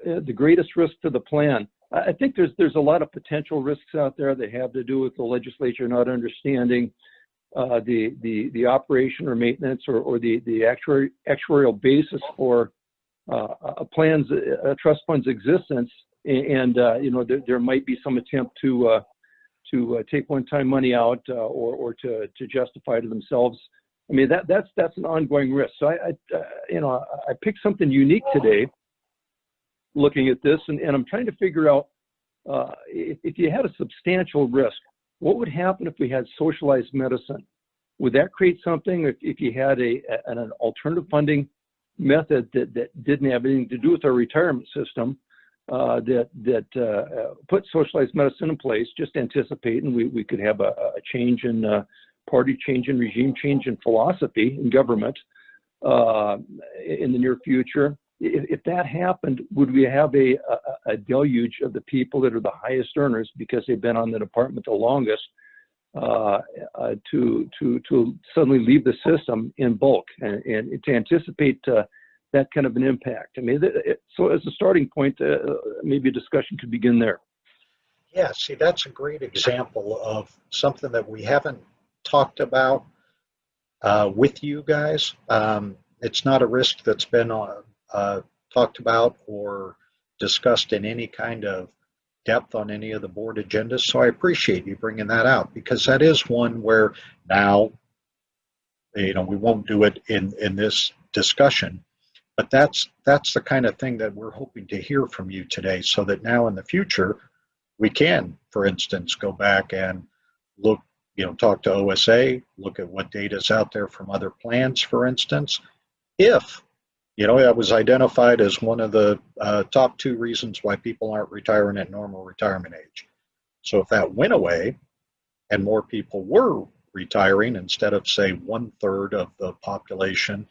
The greatest risk to the plan. I think there's a lot of potential risks out there that have to do with the legislature not understanding the operation or maintenance or the actuarial basis for a trust fund's existence, and there might be some attempt to take one-time money out or to justify to themselves. I mean that's an ongoing risk. So I picked something unique today, looking at this, and I'm trying to figure out if you had a substantial risk, what would happen if we had socialized medicine? Would that create something if you had an alternative funding method that didn't have anything to do with our retirement system, that put socialized medicine in place, just anticipating we could have a change in party change in regime change in philosophy in government in the near future. If that happened, would we have a deluge of the people that are the highest earners because they've been on the department the longest to suddenly leave the system in bulk and to anticipate that kind of an impact? I mean, so as a starting point, maybe a discussion could begin there. Yeah, see, that's a great example of something that we haven't talked about with you guys. It's not a risk that's been talked about or discussed in any kind of depth on any of the board agendas. So I appreciate you bringing that out, because that is one where now, we won't do it in this discussion, but that's the kind of thing that we're hoping to hear from you today, so that now in the future we can, for instance, go back and look, talk to OSA, look at what data is out there from other plans, for instance. If that was identified as one of the top 2 reasons why people aren't retiring at normal retirement age. So if that went away and more people were retiring, instead of, say, 1/3 of the population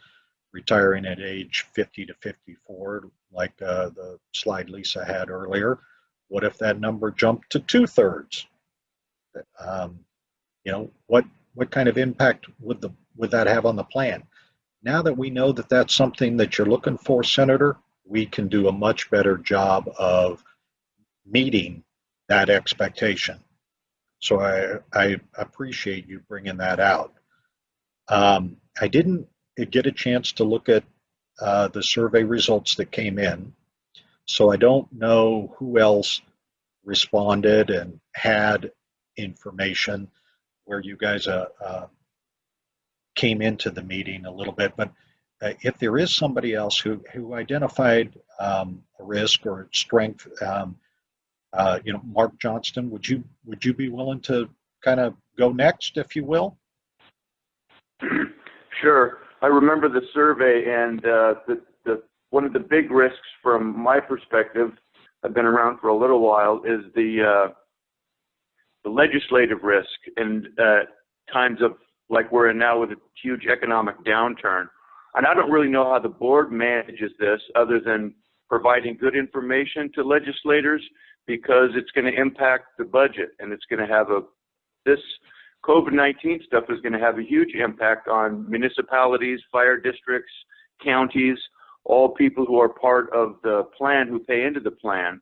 retiring at age 50 to 54, like the slide Lisa had earlier, what if that number jumped to 2/3? What kind of impact would that have on the plan? Now that we know that that's something that you're looking for, Senator, we can do a much better job of meeting that expectation. So I appreciate you bringing that out. I didn't get a chance to look at the survey results that came in, so I don't know who else responded and had information where you guys came into the meeting a little bit, but if there is somebody else who identified a risk or strength, Mark Johnston, would you be willing to kind of go next, if you will? Sure. I remember the survey, and one of the big risks from my perspective, I've been around for a little while, is the legislative risk in times of like we're in now with a huge economic downturn. And I don't really know how the board manages this other than providing good information to legislators, because it's going to impact the budget, and it's going to have this COVID-19 stuff is going to have a huge impact on municipalities, fire districts, counties, all people who are part of the plan, who pay into the plan.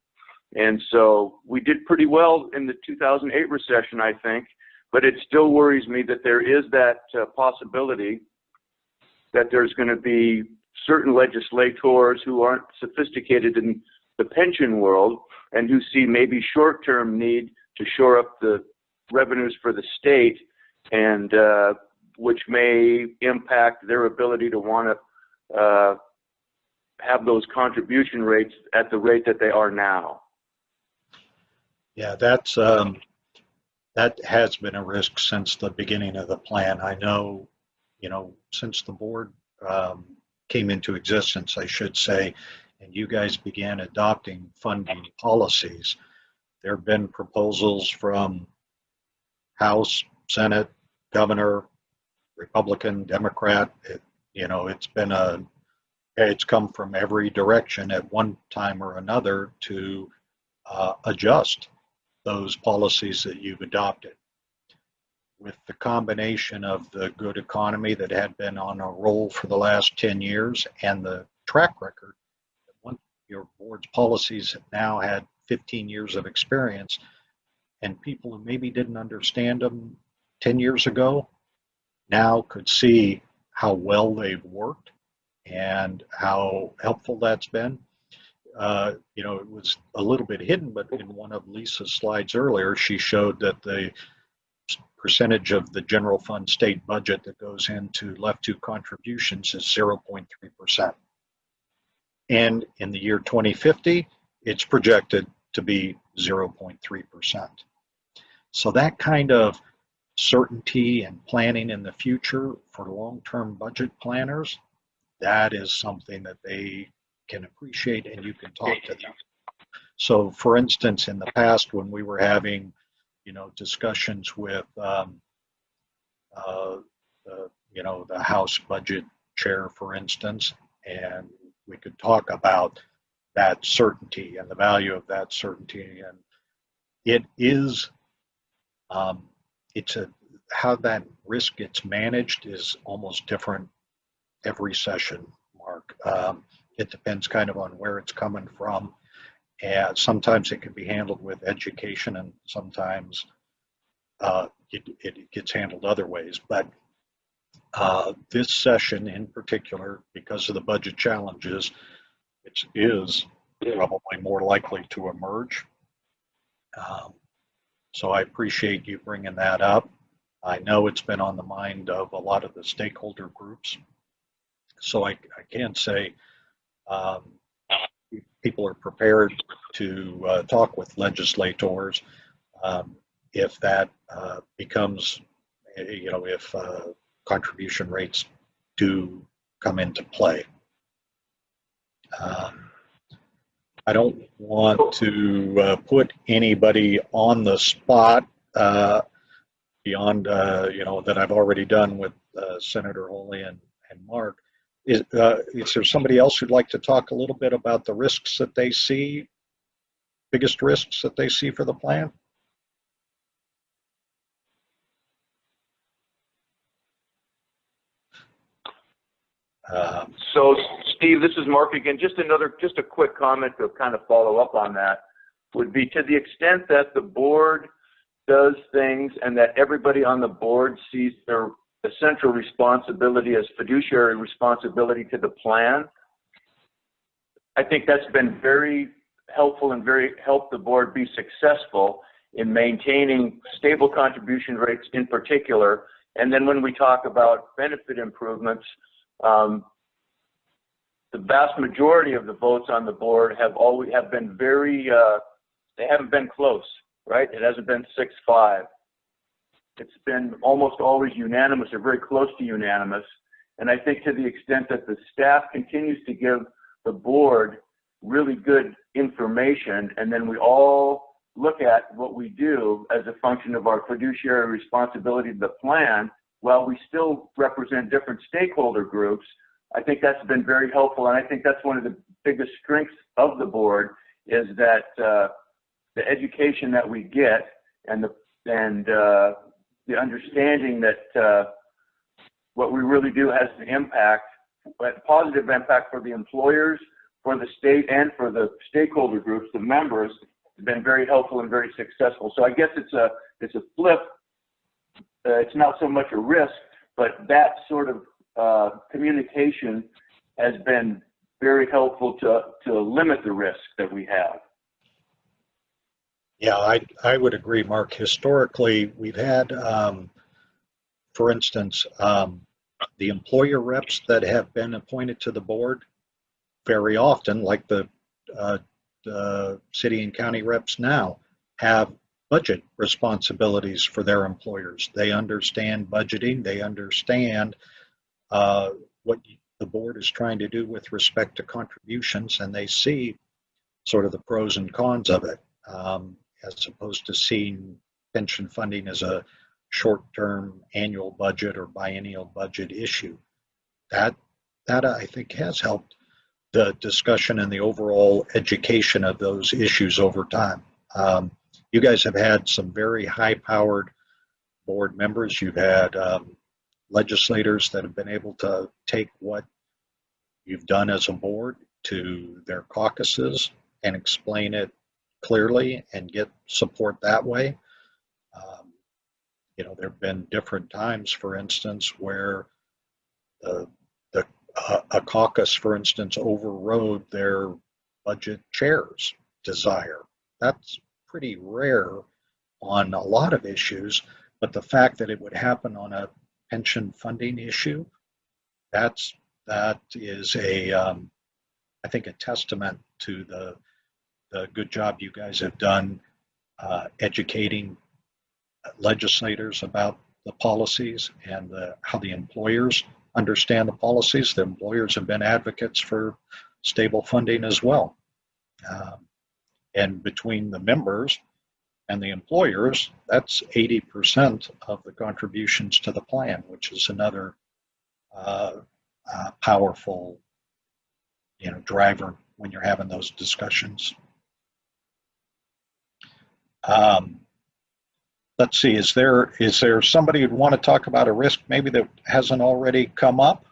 And so we did pretty well in the 2008 recession, I think, but it still worries me that there is that possibility that there's going to be certain legislators who aren't sophisticated in the pension world and who see maybe short-term need to shore up the revenues for the state, and which may impact their ability to want to have those contribution rates at the rate that they are now. Yeah, that has been a risk since the beginning of the plan. I know, since the board came into existence, I should say, and you guys began adopting funding policies, there have been proposals from House, Senate, Governor, Republican, Democrat. It's come from every direction at one time or another to adjust those policies that you've adopted. With the combination of the good economy that had been on a roll for the last 10 years and the track record, your board's policies have now had 15 years of experience, and people who maybe didn't understand them 10 years ago now could see how well they've worked and how helpful that's been. It was a little bit hidden, but in one of Lisa's slides earlier, she showed that the percentage of the general fund state budget that goes into left to contributions is 0.3%. And in the year 2050, it's projected to be 0.3%. So that kind of certainty and planning in the future for long-term budget planners that is something that they can appreciate and you can talk to them. So for instance, in the past, when we were having, discussions with, the House Budget Chair, for instance, and we could talk about that certainty and the value of that certainty. And it is, how that risk gets managed is almost different every session, Mark. It depends kind of on where it's coming from. And sometimes it can be handled with education, and sometimes it gets handled other ways. But this session in particular, because of the budget challenges, it is probably more likely to emerge. So I appreciate you bringing that up. I know it's been on the mind of a lot of the stakeholder groups. So I can say people are prepared to talk with legislators if that becomes, if contribution rates do come into play. I don't want to put anybody on the spot beyond, that I've already done with Senator Holy and Mark. Is there somebody else who'd like to talk a little bit about the risks that they see, biggest risks that they see for the plan? So, Steve, this is Mark again. Just a quick comment to kind of follow up on that would be, to the extent that the board does things and that everybody on the board sees their essential responsibility as fiduciary responsibility to the plan, I think that's been very helpful and helped the board be successful in maintaining stable contribution rates in particular. And then when we talk about benefit improvements, the vast majority of the votes on the board have been very, they haven't been close, right? It hasn't been 6-5. It's been almost always unanimous or very close to unanimous. And I think to the extent that the staff continues to give the board really good information, and then we all look at what we do as a function of our fiduciary responsibility to the plan, while we still represent different stakeholder groups, I think that's been very helpful. And I think that's one of the biggest strengths of the board, is that the education that we get and the understanding that what we really do has an impact, a positive impact for the employers, for the state, and for the stakeholder groups, the members, has been very helpful and very successful. So I guess it's a flip. It's not so much a risk, but that sort of communication has been very helpful to limit the risk that we have. Yeah, I would agree, Mark. Historically, we've had, for instance, the employer reps that have been appointed to the board very often, like the city and county reps now, have budget responsibilities for their employers. They understand budgeting. They understand what the board is trying to do with respect to contributions, and they see sort of the pros and cons of it, as opposed to seeing pension funding as a short-term annual budget or biennial budget issue. That I think has helped the discussion and the overall education of those issues over time. You guys have had some very high-powered board members. You've had legislators that have been able to take what you've done as a board to their caucuses and explain it clearly and get support that way. There have been different times, for instance, where a caucus, for instance, overrode their budget chair's desire. That's pretty rare on a lot of issues, but the fact that it would happen on a pension funding issue, that is I think a testament to the good job you guys have done educating legislators about the policies and how the employers understand the policies. The employers have been advocates for stable funding as well. And between the members and the employers, that's 80% of the contributions to the plan, which is another powerful, driver when you're having those discussions. Let's see, is there somebody who'd want to talk about a risk maybe that hasn't already come up?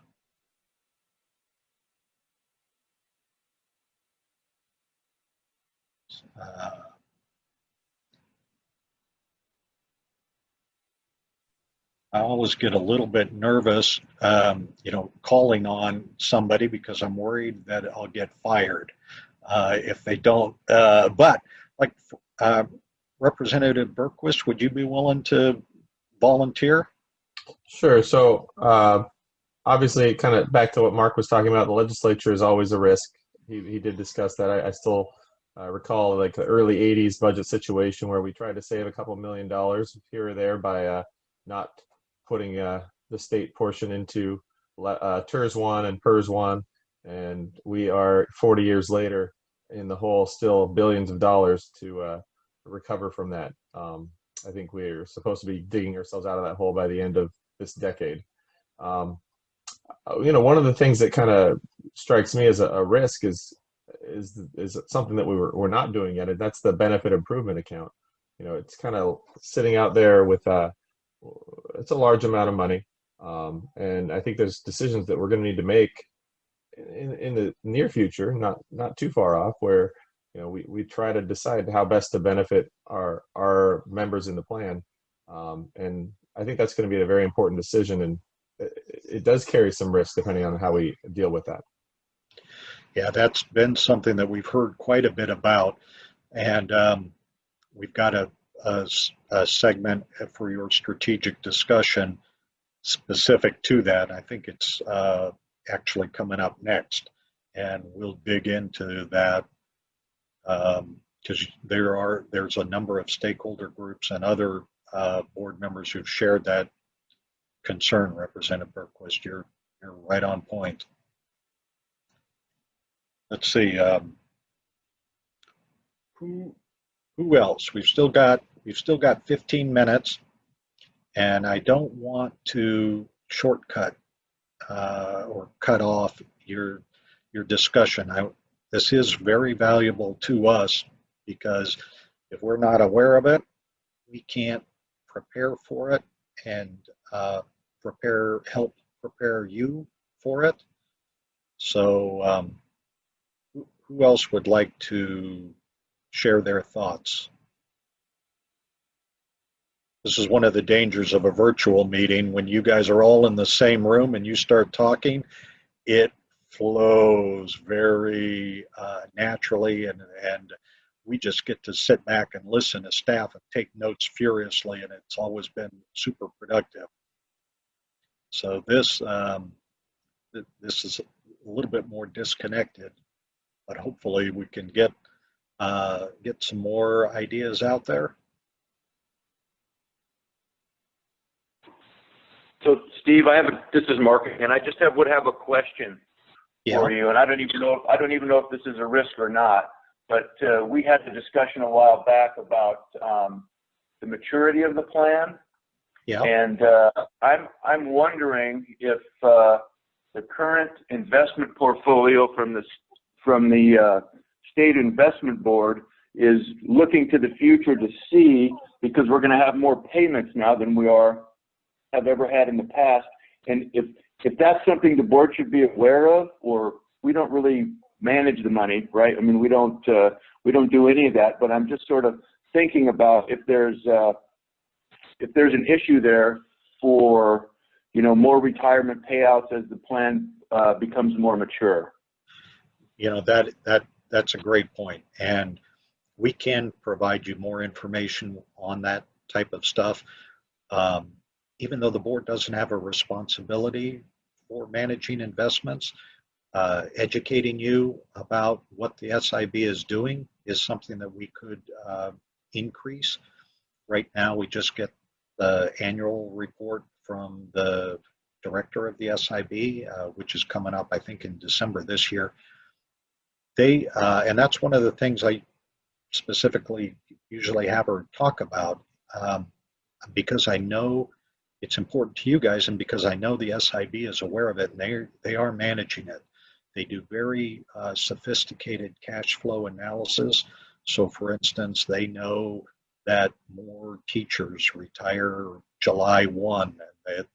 I always get a little bit nervous, calling on somebody because I'm worried that I'll get fired if they don't. But like Representative Berquist, would you be willing to volunteer? Sure. So obviously, kind of back to what Mark was talking about, the legislature is always a risk. He did discuss that. I still recall like the early 80s budget situation where we tried to save a couple $1 million here or there by not putting the state portion into TERS 1 and PERS 1. And we are 40 years later in the hole, still billions of dollars to recover from that. I think we're supposed to be digging ourselves out of that hole by the end of this decade. One of the things that kind of strikes me as a risk is something that we're not doing yet, and that's the benefit improvement account. It's kind of sitting out there with it's a large amount of money, and I think there's decisions that we're going to need to make in the near future, not too far off, where we try to decide how best to benefit our members in the plan, and I think that's going to be a very important decision, and it does carry some risk depending on how we deal with that. Yeah, that's been something that we've heard quite a bit about, and we've got a segment for your strategic discussion specific to that. I think it's actually coming up next, and we'll dig into that because there's a number of stakeholder groups and other board members who've shared that concern. Representative Berquist, you're right on point. Let's see, who else? We've still got 15 minutes, and I don't want to shortcut or cut off your discussion. This is very valuable to us because if we're not aware of it, we can't prepare for it and help prepare you for it. So who else would like to share their thoughts? This is one of the dangers of a virtual meeting. When you guys are all in the same room and you start talking, it flows very naturally, and we just get to sit back and listen to staff and take notes furiously, and it's always been super productive. So this is a little bit more disconnected, but hopefully we can get some more ideas out there. So, Steve, this is Mark, and I just would have a question for you, and I don't even know if this is a risk or not. But we had a discussion a while back about the maturity of the plan, and I'm wondering if the current investment portfolio from the State Investment Board is looking to the future to see, because we're going to have more payments now than we have ever had in the past, and if that's something the board should be aware of, or we don't really manage the money, right? I mean, we don't do any of that, but I'm just sort of thinking about if there's an issue there for more retirement payouts as the plan becomes more mature. That's a great point, and we can provide you more information on that type of stuff. Even though the board doesn't have a responsibility for managing investments, educating you about what the SIB is doing is something that we could increase. Right now, we just get the annual report from the director of the SIB, which is coming up, I think, in December this year. They, and that's one of the things I specifically usually have her talk about, because I know it's important to you guys, and because I know the SIB is aware of it, and they are managing it. They do very sophisticated cash flow analysis. So, for instance, they know that more teachers retire July 1, and that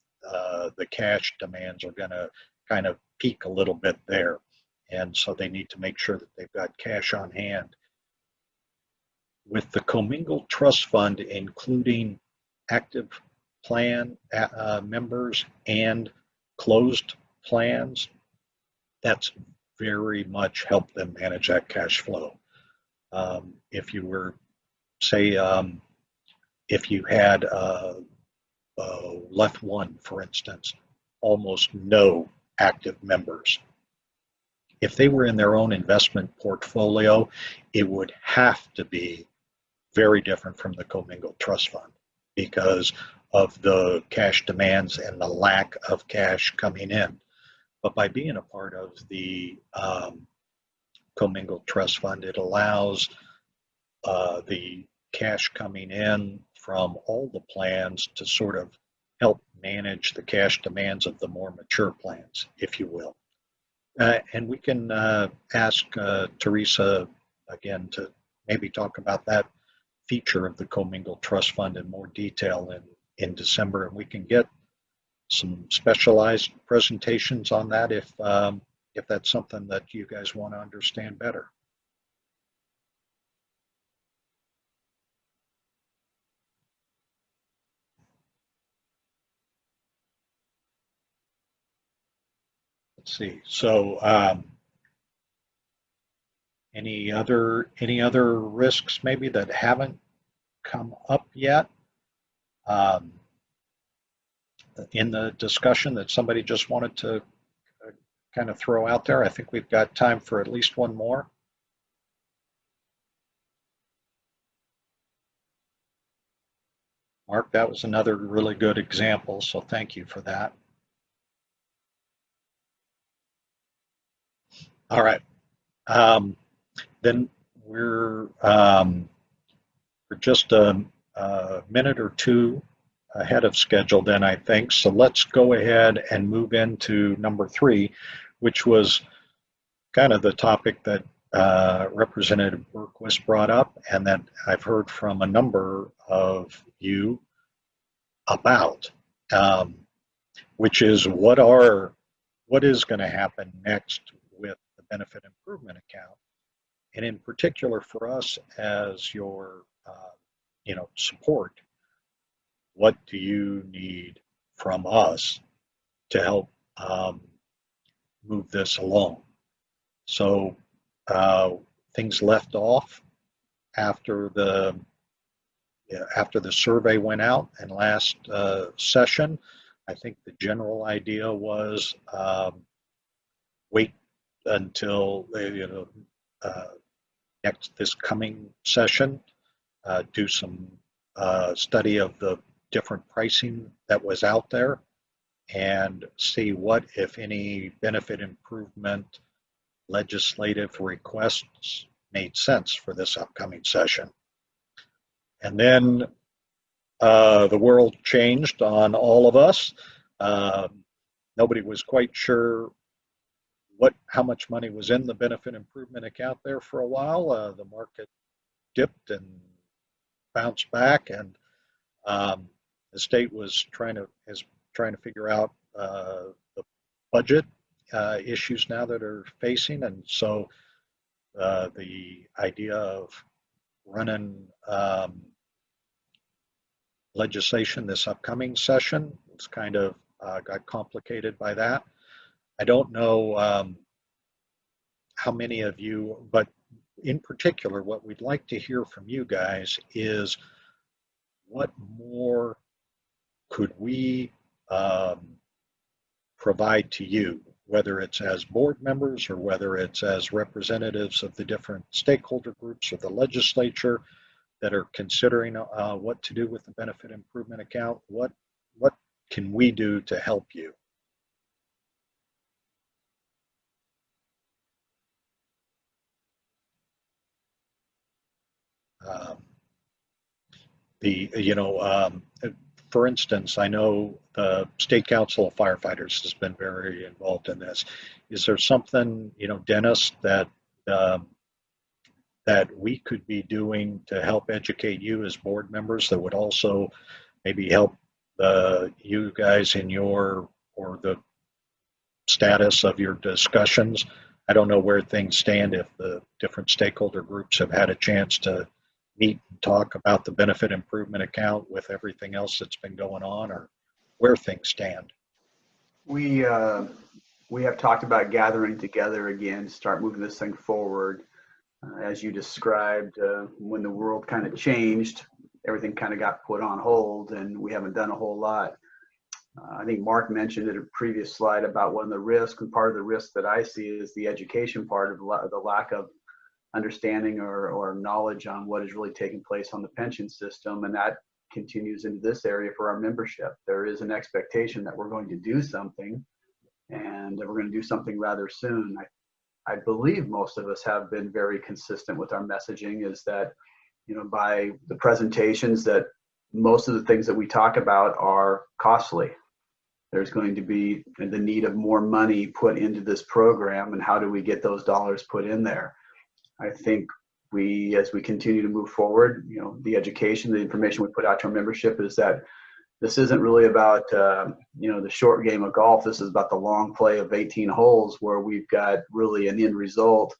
the cash demands are going to kind of peak a little bit there. And so they need to make sure that they've got cash on hand. With the commingled trust fund, including active plan members and closed plans, that's very much helped them manage that cash flow. If you were, say, if you had left one, for instance, almost no active members. If they were in their own investment portfolio, it would have to be very different from the commingled trust fund because of the cash demands and the lack of cash coming in. But by being a part of the commingled trust fund, it allows the cash coming in from all the plans to sort of help manage the cash demands of the more mature plans, if you will. And we can ask Teresa again to maybe talk about that feature of the commingled trust fund in more detail in December, and we can get some specialized presentations on that if that's something that you guys want to understand better. Let's see. So, any other risks maybe that haven't come up yet in the discussion that somebody just wanted to kind of throw out there? I think we've got time for at least one more. Mark, that was another really good example, so thank you for that. All right. Then we're just a minute or two ahead of schedule then, I think. So let's go ahead and move into number 3, which was kind of the topic that Representative Berquist brought up and that I've heard from a number of you about, which is what is going to happen next with the benefit improvement account, and in particular for us as your support. What do you need from us to help move this along? So things left off after the survey went out and last session. I think the general idea was wait until this coming session, do some study of the different pricing that was out there and see what, if any, benefit improvement legislative requests made sense for this upcoming session. And then the world changed on all of us. Nobody was quite sure how much money was in the benefit improvement account there for a while. The market dipped and bounced back, and the state was trying to figure out the budget issues now that are facing, and so the idea of running legislation this upcoming session was kind of got complicated by that. I don't know how many of you, but in particular, what we'd like to hear from you guys is what more could we provide to you, whether it's as board members or whether it's as representatives of the different stakeholder groups or the legislature that are considering what to do with the benefit improvement account. What can we do to help you? for instance, I know the State Council of Firefighters has been very involved in this. Is there something, Dennis, um, that we could be doing to help educate you as board members that would also maybe help you guys in or the status of your discussions? I don't know where things stand, if the different stakeholder groups have had a chance to meet and talk about the benefit improvement account with everything else that's been going on, or where things stand. We have talked about gathering together again, start moving this thing forward. As you described, when the world kind of changed, everything kind of got put on hold, and we haven't done a whole lot. I think Mark mentioned in a previous slide about one of the risks, and part of the risk that I see is the education part of the lack of understanding or knowledge on what is really taking place on the pension system, and that continues into this area for our membership. There is an expectation that we're going to do something, and that we're going to do something rather soon. I believe most of us have been very consistent with our messaging, is that, by the presentations, that most of the things that we talk about are costly. There's going to be the need of more money put into this program, and how do we get those dollars put in there? I think as we continue to move forward, the education, the information we put out to our membership is that this isn't really about, the short game of golf. This is about the long play of 18 holes, where we've got really an end result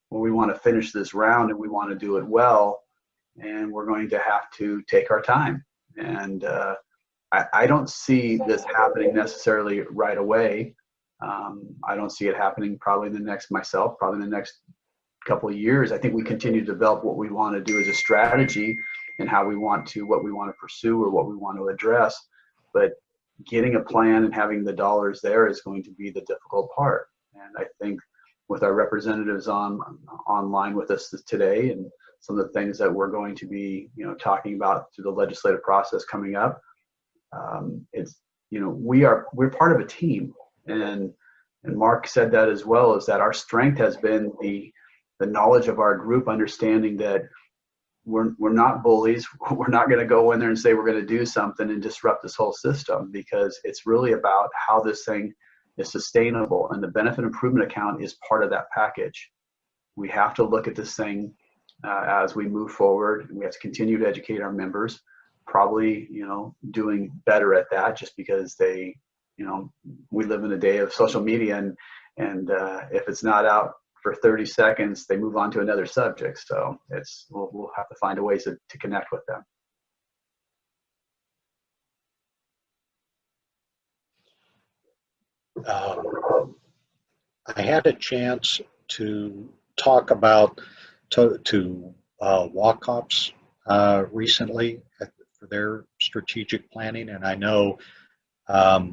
where we want to finish this round, and we want to do it well, and we're going to have to take our time. And I don't see this happening necessarily right away. I don't see it happening probably in the next couple of years. I think we continue to develop what we want to do as a strategy, and what we want to pursue or what we want to address. But getting a plan and having the dollars there is going to be the difficult part. And I think with our representatives online with us today, and some of the things that we're going to be, talking about through the legislative process coming up, we're part of a team, and Mark said that as well, is that our strength has been the knowledge of our group, understanding that we're not bullies. We're not going to go in there and say we're going to do something and disrupt this whole system, because it's really about how this thing is sustainable, and the benefit improvement account is part of that package. We have to look at this thing as we move forward, and we have to continue to educate our members, probably doing better at that, just because we live in a day of social media, and if it's not out for 30 seconds, they move on to another subject. So we'll have to find a ways to connect with them. I had a chance to talk about to WACOPS recently for their strategic planning, and I know a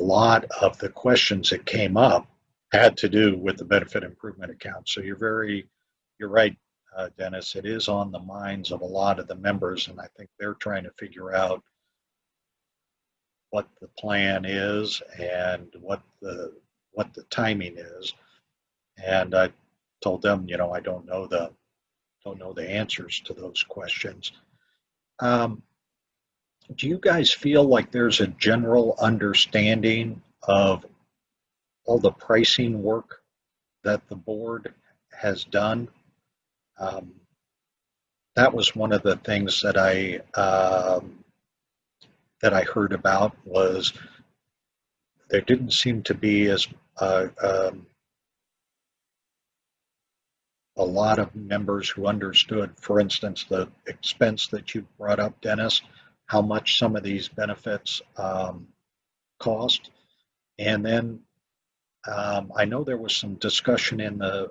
lot of the questions that came up had to do with the benefit improvement account. So you're right, Dennis. It is on the minds of a lot of the members, and I think they're trying to figure out what the plan is and what the timing is. And I told them, I don't know the answers to those questions. Do you guys feel like there's a general understanding of all the pricing work that the board has done? That was one of the things that I heard about, was there didn't seem to be as a lot of members who understood, for instance, the expense that you brought up, Dennis, how much some of these benefits cost. And then I know there was some discussion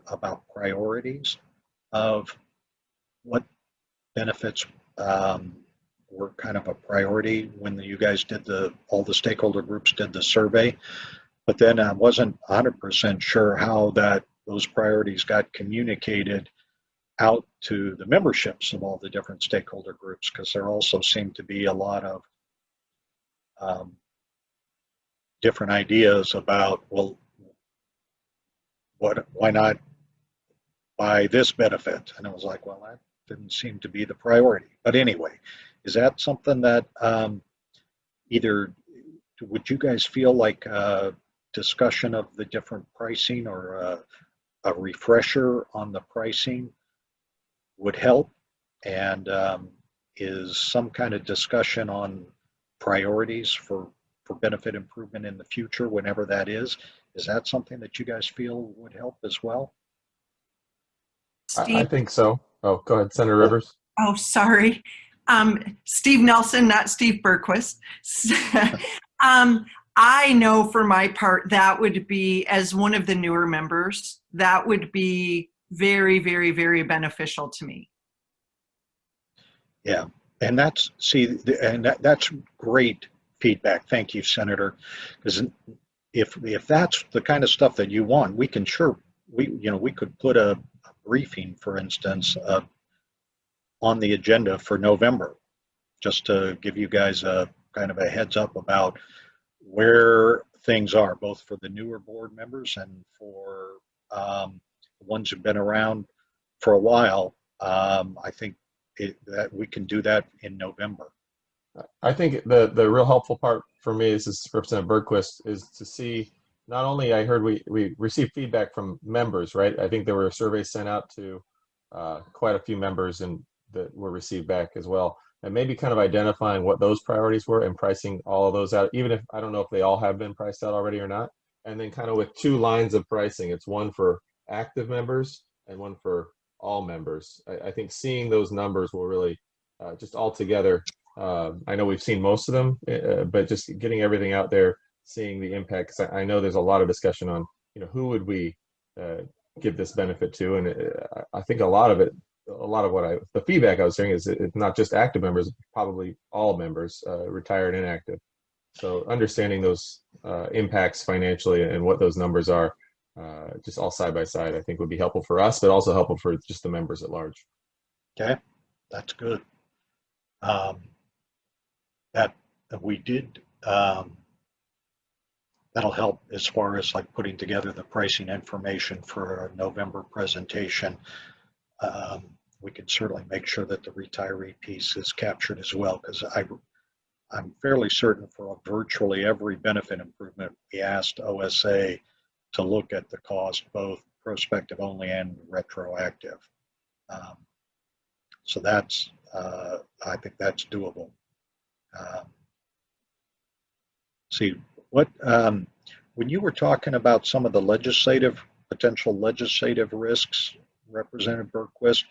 about priorities of what benefits were kind of a priority when you guys did all the stakeholder groups did the survey. But then I wasn't 100% sure how those priorities got communicated out to the memberships of all the different stakeholder groups, because there also seemed to be a lot of different ideas about, well, why not buy this benefit? And it was like, well, that didn't seem to be the priority. But anyway, Is that something that either would you guys feel like discussion of the different pricing or a refresher on the pricing would help? And is some kind of discussion on priorities for benefit improvement in the future, whenever that is that something that you guys feel would help as well? I Steve, think so. Oh, go ahead, Senator Rivers. oh, sorry. Steve Nelson, not Steve Berquist. I know for my part, that would be, as one of the newer members, that would be very, very, very beneficial to me. Yeah, and that's, see, and that's great feedback. Thank you, Senator. Because if that's the kind of stuff that you want, we can we could put a briefing, for instance, on the agenda for November, just to give you guys a kind of a heads up about where things are, both for the newer board members and for the ones who've been around for a while. I think that we can do that in November. I think the real helpful part for me is Representative Berquist, is to see, not only I heard we received feedback from members, right? I think there were surveys sent out to quite a few members and that were received back as well. And maybe kind of identifying what those priorities were and pricing all of those out, even if I don't know if they all have been priced out already or not. And then kind of with two lines of pricing, it's one for active members and one for all members. I think seeing those numbers will really just all together. I know we've seen most of them, but just getting everything out there, seeing the impact. 'Cause I know there's a lot of discussion on, who would we give this benefit to, and I think a lot of the feedback I was hearing is it's not just active members, probably all members, retired and active. So understanding those impacts financially and what those numbers are, just all side by side, I think would be helpful for us, but also helpful for just the members at large. Okay, that's good. That we did. That'll help as far as like putting together the pricing information for a November presentation. We can certainly make sure that the retiree piece is captured as well, because I'm fairly certain for virtually every benefit improvement, we asked OSA to look at the cost, both prospective only and retroactive. So that's, I think that's doable. See, what, when you were talking about some of the potential legislative risks, Representative Berquist,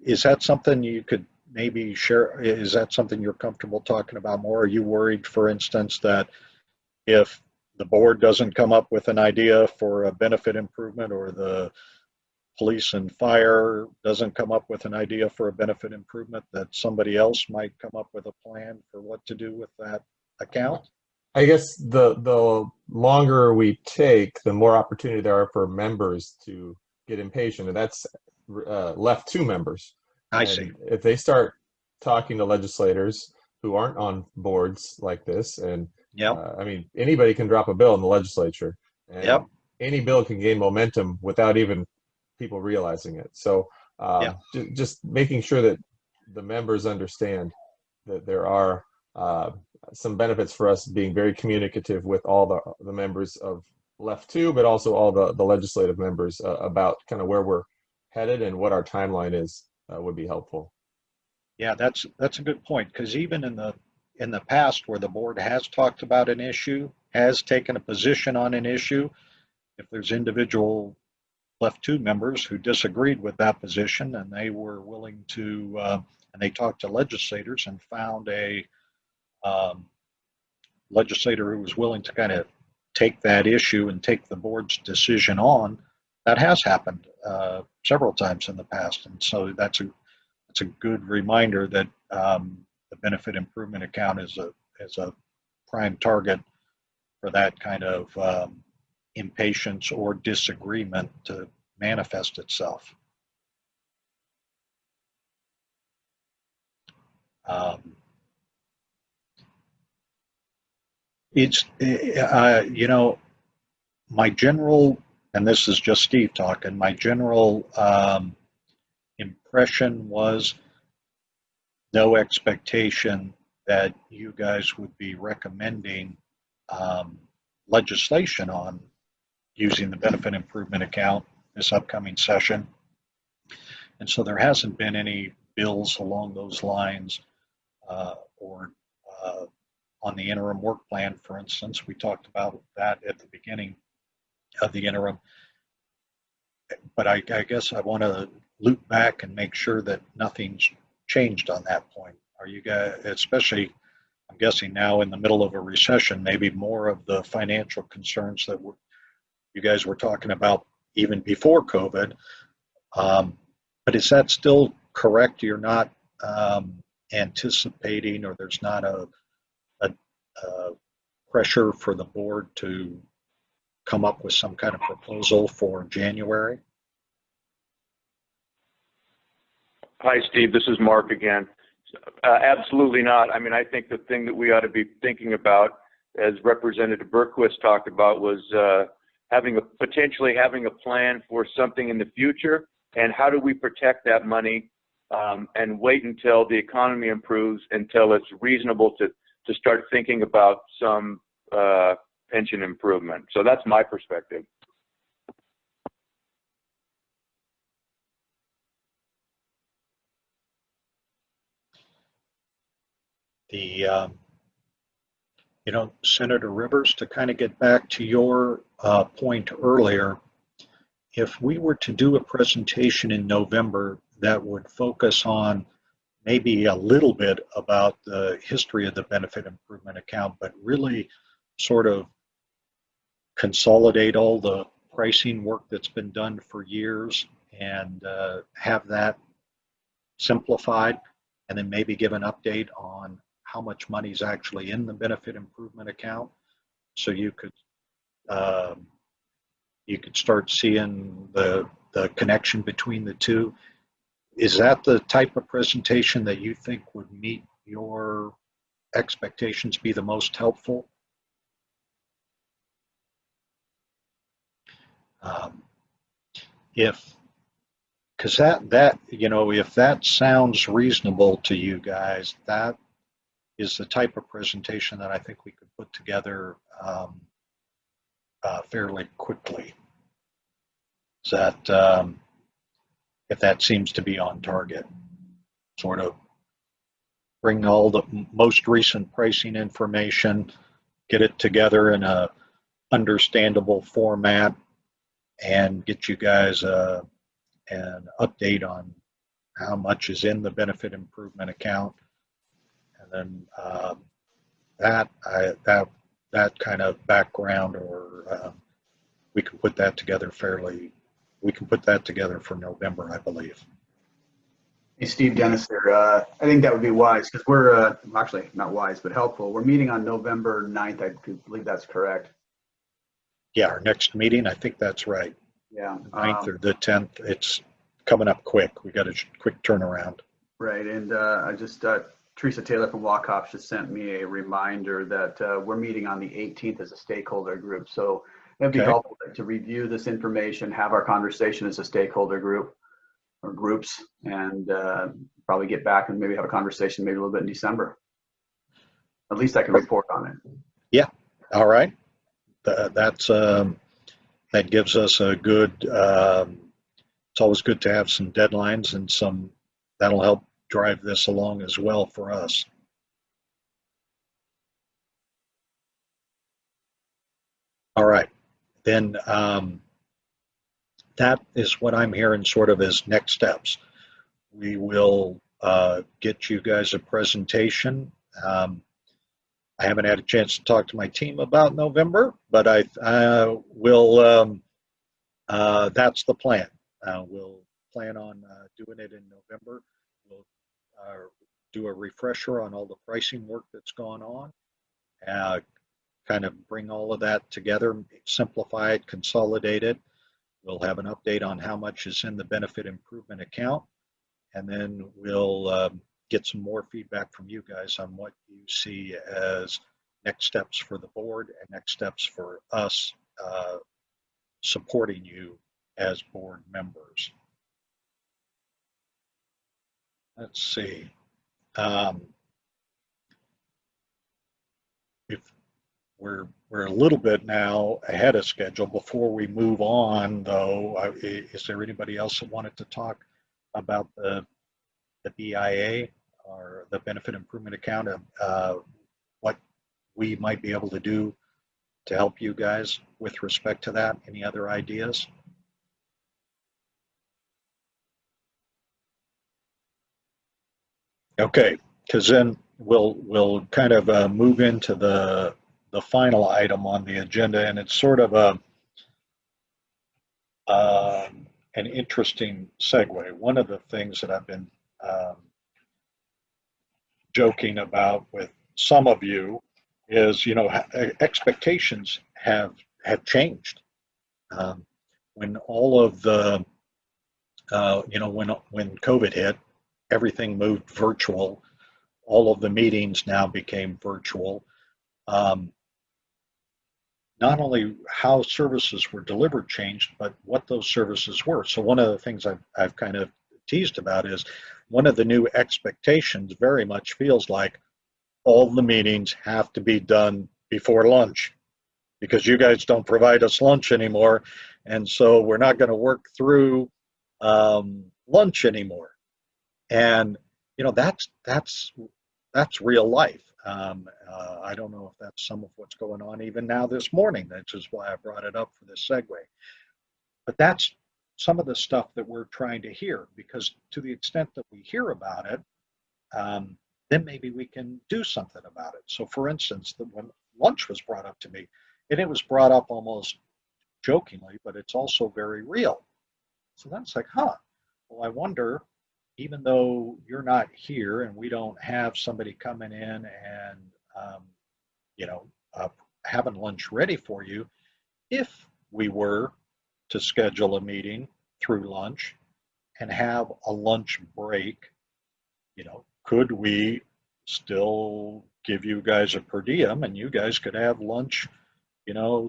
is that something you could maybe share? Is that something you're comfortable talking about more? Are you worried, for instance, that if the board doesn't come up with an idea for a benefit improvement, or the police and fire doesn't come up with an idea for a benefit improvement, that somebody else might come up with a plan for what to do with that account? I guess the longer we take, the more opportunity there are for members to get impatient, and that's left to members. I see. If they start talking to legislators who aren't on boards like this, and I mean, anybody can drop a bill in the legislature, and any bill can gain momentum without even people realizing it. So just making sure that the members understand that there are some benefits for us being very communicative with all the members of left two, but also all the legislative members about kind of where we're headed and what our timeline is would be helpful. Yeah, that's a good point, because even in the past, where the board has talked about an issue, has taken a position on an issue, if there's individual left two members who disagreed with that position, and they were willing to, and they talked to legislators and found a legislator who was willing to kind of take that issue and take the board's decision on, that has happened several times in the past. And so that's a good reminder that the benefit improvement account is a prime target for that kind of impatience or disagreement to manifest itself. It's, my general, and this is just Steve talking, my general impression was no expectation that you guys would be recommending legislation on using the benefit improvement account this upcoming session. And so there hasn't been any bills along those lines or on the interim work plan, for instance. We talked about that at the beginning of the interim. But I guess I want to loop back and make sure that nothing's changed on that point. Are you guys, especially, I'm guessing now in the middle of a recession, maybe more of the financial concerns that you guys were talking about even before COVID. But is that still correct? You're not anticipating, or there's not a pressure for the board to come up with some kind of proposal for January? Hi, Steve. This is Mark again. Absolutely not. I mean, I think the thing that we ought to be thinking about, as Representative Berquist talked about, was potentially having a plan for something in the future, and how do we protect that money and wait until the economy improves, until it's reasonable to start thinking about some pension improvement. So that's my perspective. Senator Rivers, to kind of get back to your point earlier, if we were to do a presentation in November that would focus on maybe a little bit about the history of the benefit improvement account, but really sort of consolidate all the pricing work that's been done for years and have that simplified, and then maybe give an update on how much money is actually in the benefit improvement account, so you could start seeing the connection between the two. Is that the type of presentation that you think would meet your expectations, be the most helpful? Because if that sounds reasonable to you guys, that is the type of presentation that I think we could put together fairly quickly. Is that, if that seems to be on target, sort of bring all the most recent pricing information, get it together in a understandable format, and get you guys an update on how much is in the benefit improvement account, and then that kind of background, or we can put that together we can put that together for November, I believe. Hey, Steve, Dennis here. I think that would be wise, because we're actually not wise, but helpful. We're meeting on November 9th. I believe that's correct. Yeah, our next meeting, I think that's right. Yeah. 9th or the 10th. It's coming up quick. We got a quick turnaround. Right. And Teresa Taylor from WACOPS just sent me a reminder that we're meeting on the 18th as a stakeholder group. So it'd be helpful to review this information, have our conversation as a stakeholder group or groups, and probably get back and maybe have a conversation maybe a little bit in December. At least I can report on it. Yeah. All right. That gives us a good, it's always good to have some deadlines, and that'll help drive this along as well for us. All right. Then that is what I'm hearing sort of as next steps. We will get you guys a presentation. I haven't had a chance to talk to my team about November, but I will, that's the plan. We'll plan on doing it in November. We'll do a refresher on all the pricing work that's gone on, kind of bring all of that together, simplify it, consolidate it. We'll have an update on how much is in the benefit improvement account, and then we'll get some more feedback from you guys on what you see as next steps for the board and next steps for us supporting you as board members. Let's see. If we're a little bit now ahead of schedule. Before we move on, though, is there anybody else that wanted to talk about the BIA or the Benefit Improvement Account? What we might be able to do to help you guys with respect to that? Any other ideas? Okay, because then we'll kind of move into the final item on the agenda, and it's sort of an interesting segue. One of the things that I've been joking about with some of you is, expectations have changed. When all of the, when COVID hit, everything moved virtual. All of the meetings now became virtual. Not only how services were delivered changed, but what those services were. So one of the things I've kind of teased about is one of the new expectations very much feels like all the meetings have to be done before lunch because you guys don't provide us lunch anymore. And so we're not going to work through lunch anymore. And, that's real life. I don't know if that's some of what's going on even now this morning. That's just why I brought it up for this segue. But that's some of the stuff that we're trying to hear, because to the extent that we hear about it, then maybe we can do something about it. So for instance, when lunch was brought up to me, and it was brought up almost jokingly, but it's also very real. So that's like, well, I wonder, even though you're not here and we don't have somebody coming in and, having lunch ready for you, if we were to schedule a meeting through lunch and have a lunch break, could we still give you guys a per diem and you guys could have lunch,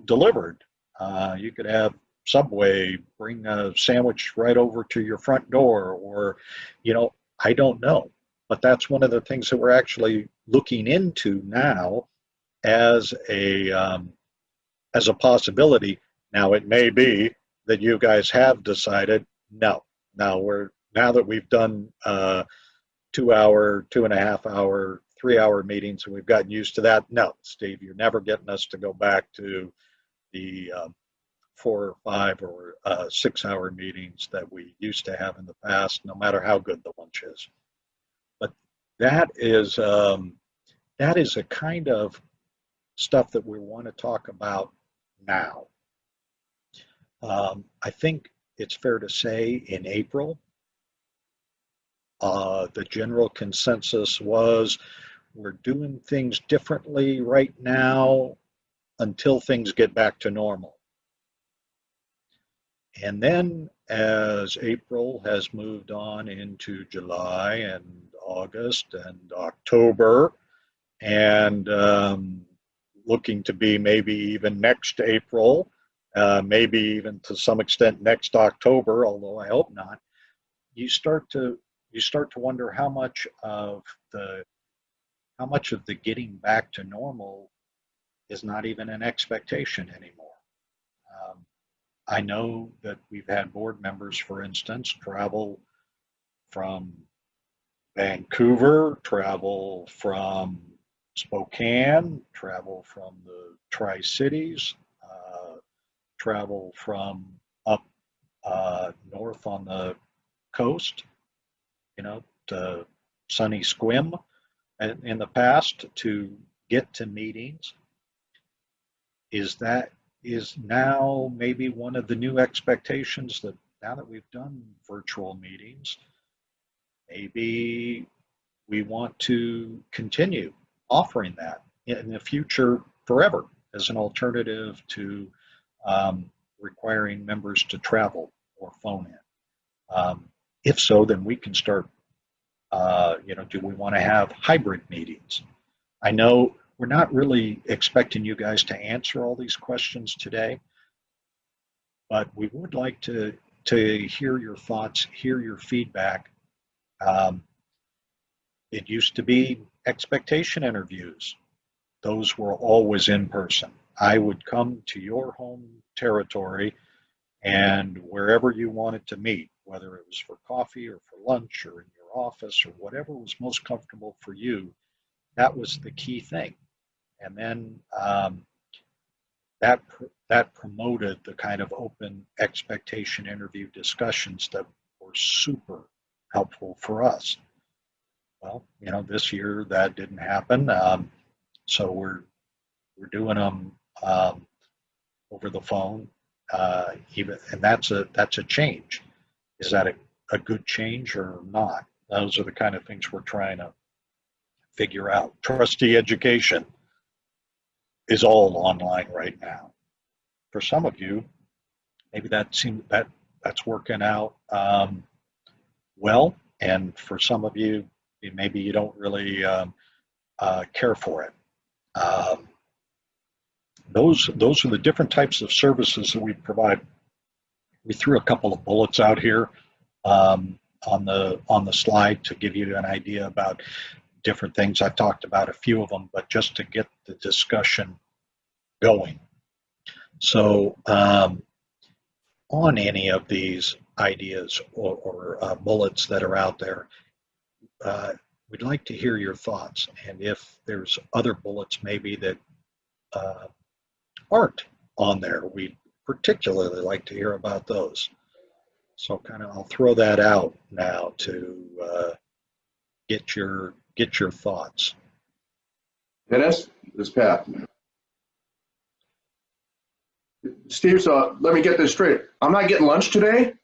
delivered? You could have Subway bring a sandwich right over to your front door, or, I don't know. But that's one of the things that we're actually looking into now as a possibility. Now, it may be that you guys have decided, no. Now that we've done 2 hour, 2.5 hour, 3 hour meetings, and we've gotten used to that. No, Steve, you're never getting us to go back to the 4 or 5 or 6 hour meetings that we used to have in the past, no matter how good the lunch is. But that is a kind of stuff that we want to talk about now. I think it's fair to say in April, the general consensus was we're doing things differently right now until things get back to normal. And then as April has moved on into July and August and October, and looking to be maybe even next April, maybe even to some extent next October, although I hope not, you start to wonder how much of the getting back to normal is not even an expectation anymore. I know that we've had board members, for instance, travel from Vancouver, travel from Spokane, travel from the Tri-Cities, travel from up north on the coast, to sunny Sequim in the past to get to meetings. Is now maybe one of the new expectations that now that we've done virtual meetings, maybe we want to continue offering that in the future forever as an alternative to requiring members to travel or phone in. If so, then we can start, do we want to have hybrid meetings? I know we're not really expecting you guys to answer all these questions today, but we would like to hear your thoughts, hear your feedback. It used to be expectation interviews. Those were always in person. I would come to your home territory and wherever you wanted to meet, whether it was for coffee or for lunch or in your office or whatever was most comfortable for you, that was the key thing. And then that promoted the kind of open expectation interview discussions that were super helpful for us. Well, this year that didn't happen, so we're doing them over the phone, and that's a change. Is that a good change or not? Those are the kind of things we're trying to figure out. Trustee education is all online right now. For some of you, maybe that's working out well, and for some of you, maybe you don't really care for it. Those are the different types of services that we provide. We threw a couple of bullets out here on the slide to give you an idea about different things. I've talked about a few of them, but just to get the discussion going. So on any of these ideas or bullets that are out there, we'd like to hear your thoughts. And if there's other bullets maybe that aren't on there, we'd particularly like to hear about those. So I'll throw that out now to get your thoughts. Dennis, this is Pat. Steve, so let me get this straight. I'm not getting lunch today?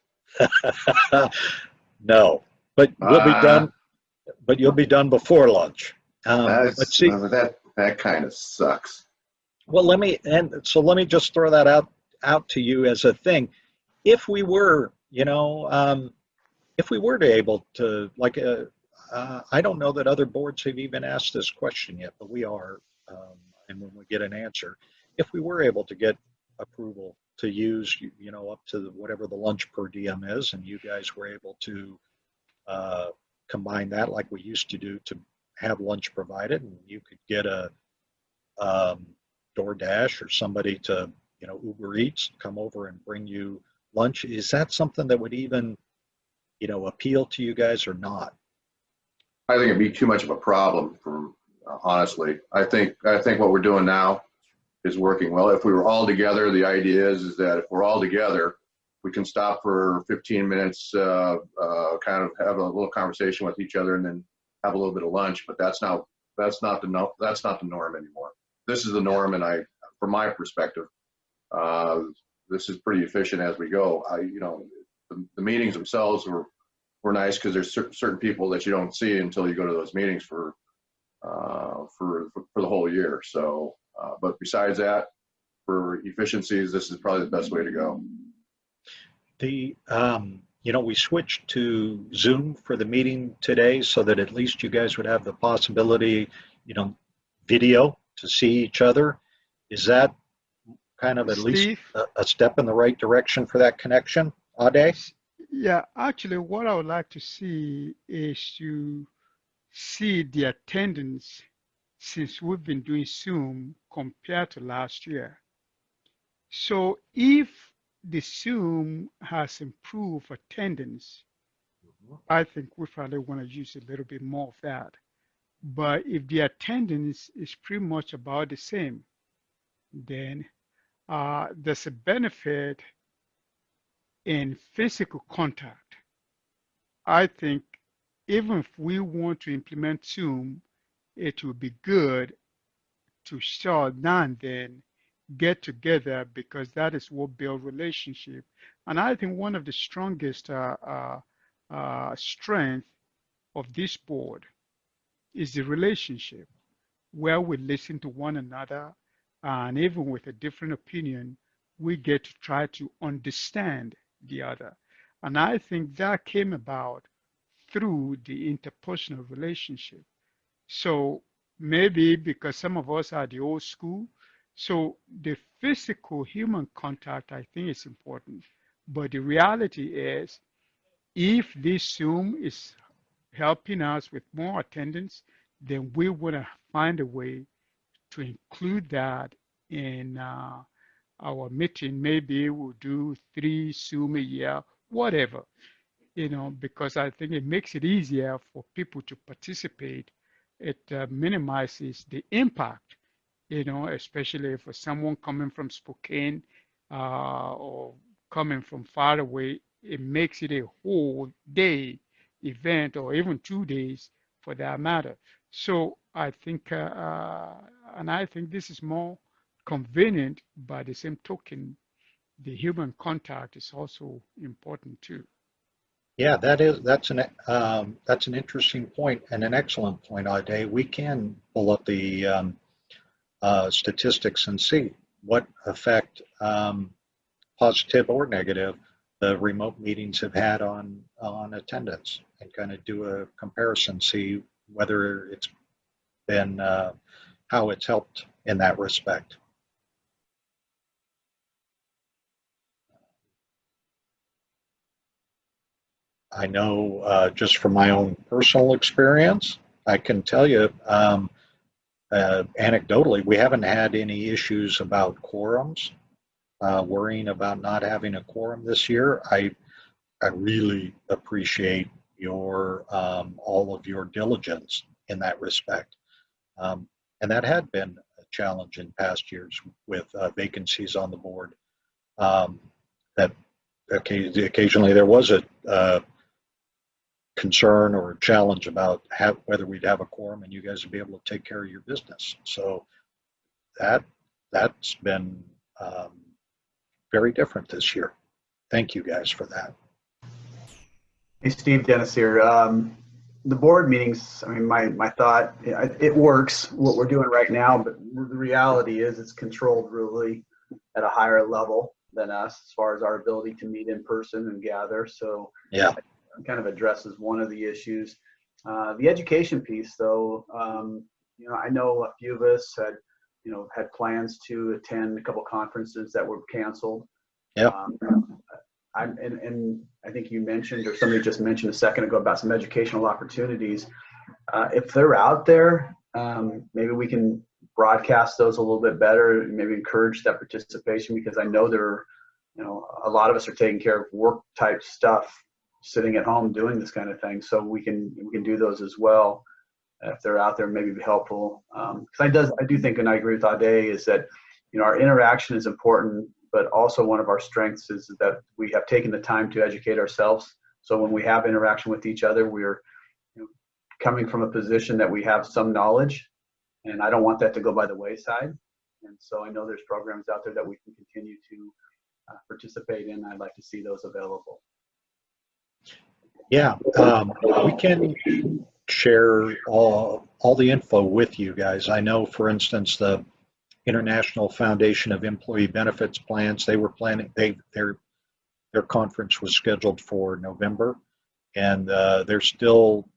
No, but we'll be done. But you'll be done before lunch. Let's see. That kind of sucks. Well, let me just throw that out to you as a thing. If we were, if we were to able to, like, I don't know that other boards have even asked this question yet, but we are, and when we get an answer, if we were able to get approval to use, up to whatever the lunch per diem is, and you guys were able to combine that like we used to do to have lunch provided, and you could get a DoorDash or somebody to, Uber Eats, come over and bring you lunch. Is that something that would even, appeal to you guys or not? I think it'd be too much of a problem honestly. I think what we're doing now is working well. If we were all together, the idea is that if we're all together, we can stop for 15 minutes, kind of have a little conversation with each other, and then have a little bit of lunch. But that's not the norm anymore. This is the norm, and from my perspective, this is pretty efficient as we go. The meetings themselves were nice because there's certain people that you don't see until you go to those meetings for the whole year. So, but besides that, for efficiencies, this is probably the best way to go. We switched to Zoom for the meeting today so that at least you guys would have the possibility, video to see each other. Is that kind of at least a step in the right direction for that connection, Ade? Yeah, actually, what I would like to see is to see the attendance since we've been doing Zoom compared to last year. So if the Zoom has improved attendance, I think we probably want to use a little bit more of that. But if the attendance is pretty much about the same, then there's a benefit in physical contact. I think even if we want to implement Zoom, it would be good to start now and then get together, because that is what builds relationship. And I think one of the strongest strength of this board is the relationship, where we listen to one another, and even with a different opinion, we get to try to understand the other. And I think that came about through the interpersonal relationship. So maybe because some of us are the old school, so the physical human contact, I think, is important. But the reality is, if this Zoom is helping us with more attendance, then we want to find a way to include that in our meeting. Maybe we'll do 3 Zoom a year, whatever, because I think it makes it easier for people to participate. It minimizes the impact, especially for someone coming from Spokane or coming from far away. It makes it a whole day event, or even 2 days for that matter. So I think, and I think this is more convenient. By the same token, the human contact is also important too. Yeah, that's an interesting point and an excellent point, Ade. We can pull up the statistics and see what effect, positive or negative, the remote meetings have had on attendance, and kind of do a comparison, see whether it's been how it's helped in that respect. I know just from my own personal experience, I can tell you anecdotally, we haven't had any issues about quorums, worrying about not having a quorum this year. I really appreciate your all of your diligence in that respect. And that had been a challenge in past years with vacancies on the board. That occasionally there was a concern or challenge about whether we'd have a quorum and you guys would be able to take care of your business. So that's been very different this year. Thank you guys for that. Hey, Steve, Dennis here. The board meetings, I mean, my thought, it works what we're doing right now, but the reality is it's controlled really at a higher level than us as far as our ability to meet in person and gather. So yeah, it kind of addresses one of the issues. The education piece, though, I know a few of us had plans to attend a couple conferences that were canceled. Yeah. And I think you mentioned, or somebody just mentioned a second ago, about some educational opportunities. If they're out there, maybe we can broadcast those a little bit better, maybe encourage that participation, because I know a lot of us are taking care of work type stuff, sitting at home doing this kind of thing. So we can do those as well. If they're out there, maybe be helpful. Because I do think, and I agree with Ade, is that our interaction is important, but also one of our strengths is that we have taken the time to educate ourselves. So when we have interaction with each other, we're coming from a position that we have some knowledge, and I don't want that to go by the wayside. And so I know there's programs out there that we can continue to participate in. I'd like to see those available. Yeah, we can share all the info with you guys. I know, for instance, the International Foundation of Employee Benefits Plans, they were planning, their conference was scheduled for November, and they're still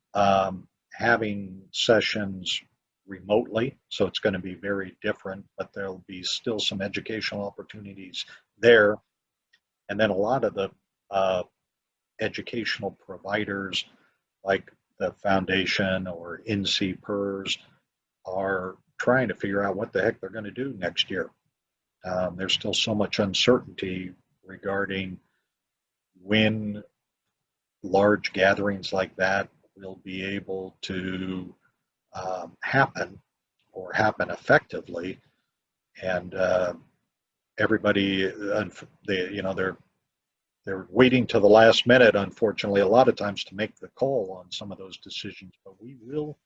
having sessions remotely, so it's going to be very different, but there'll be still some educational opportunities there. And then a lot of the educational providers like the foundation or NCPERS are trying to figure out what the heck they're going to do next year. There's still so much uncertainty regarding when large gatherings like that will be able to happen or happen effectively. And everybody, they're waiting to the last minute, unfortunately, a lot of times to make the call on some of those decisions, but we will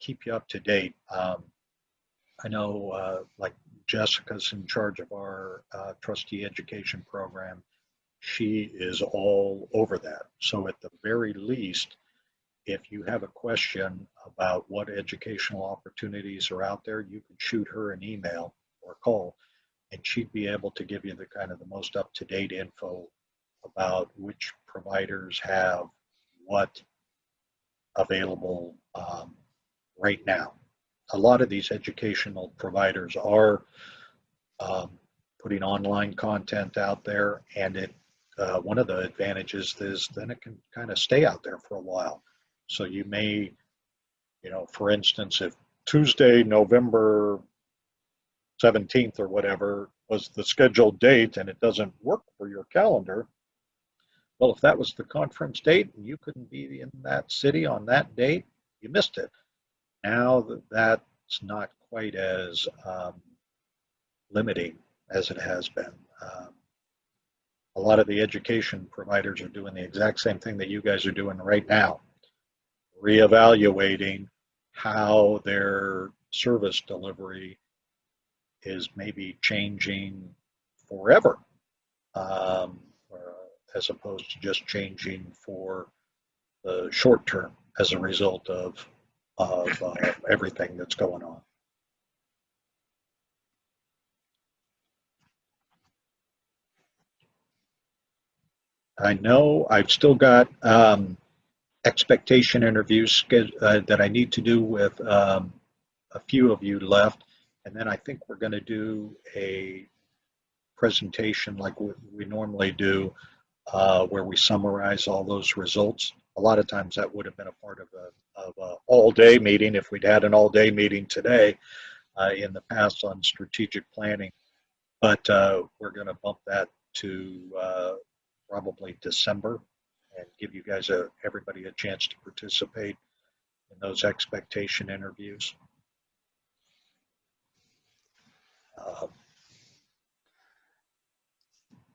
keep you up to date. I know like Jessica's in charge of our trustee education program. She is all over that. So at the very least, if you have a question about what educational opportunities are out there, you can shoot her an email or call, and she'd be able to give you the kind of the most up-to-date info about which providers have what available right now. A lot of these educational providers are putting online content out there, and one of the advantages is then it can kind of stay out there for a while. So you may, for instance, if Tuesday, November 17th or whatever was the scheduled date and it doesn't work for your calendar, well, if that was the conference date and you couldn't be in that city on that date, you missed it. Now that's not quite as limiting as it has been. A lot of the education providers are doing the exact same thing that you guys are doing right now, reevaluating how their service delivery is maybe changing forever, as opposed to just changing for the short term as a result of everything that's going on. I know I've still got expectation interviews that I need to do with a few of you left, and then I think we're going to do a presentation like we normally do, where we summarize all those results. A lot of times that would have been a part of an all-day meeting if we'd had an all-day meeting today in the past on strategic planning, but we're going to bump that to probably December and give you guys everybody a chance to participate in those expectation interviews.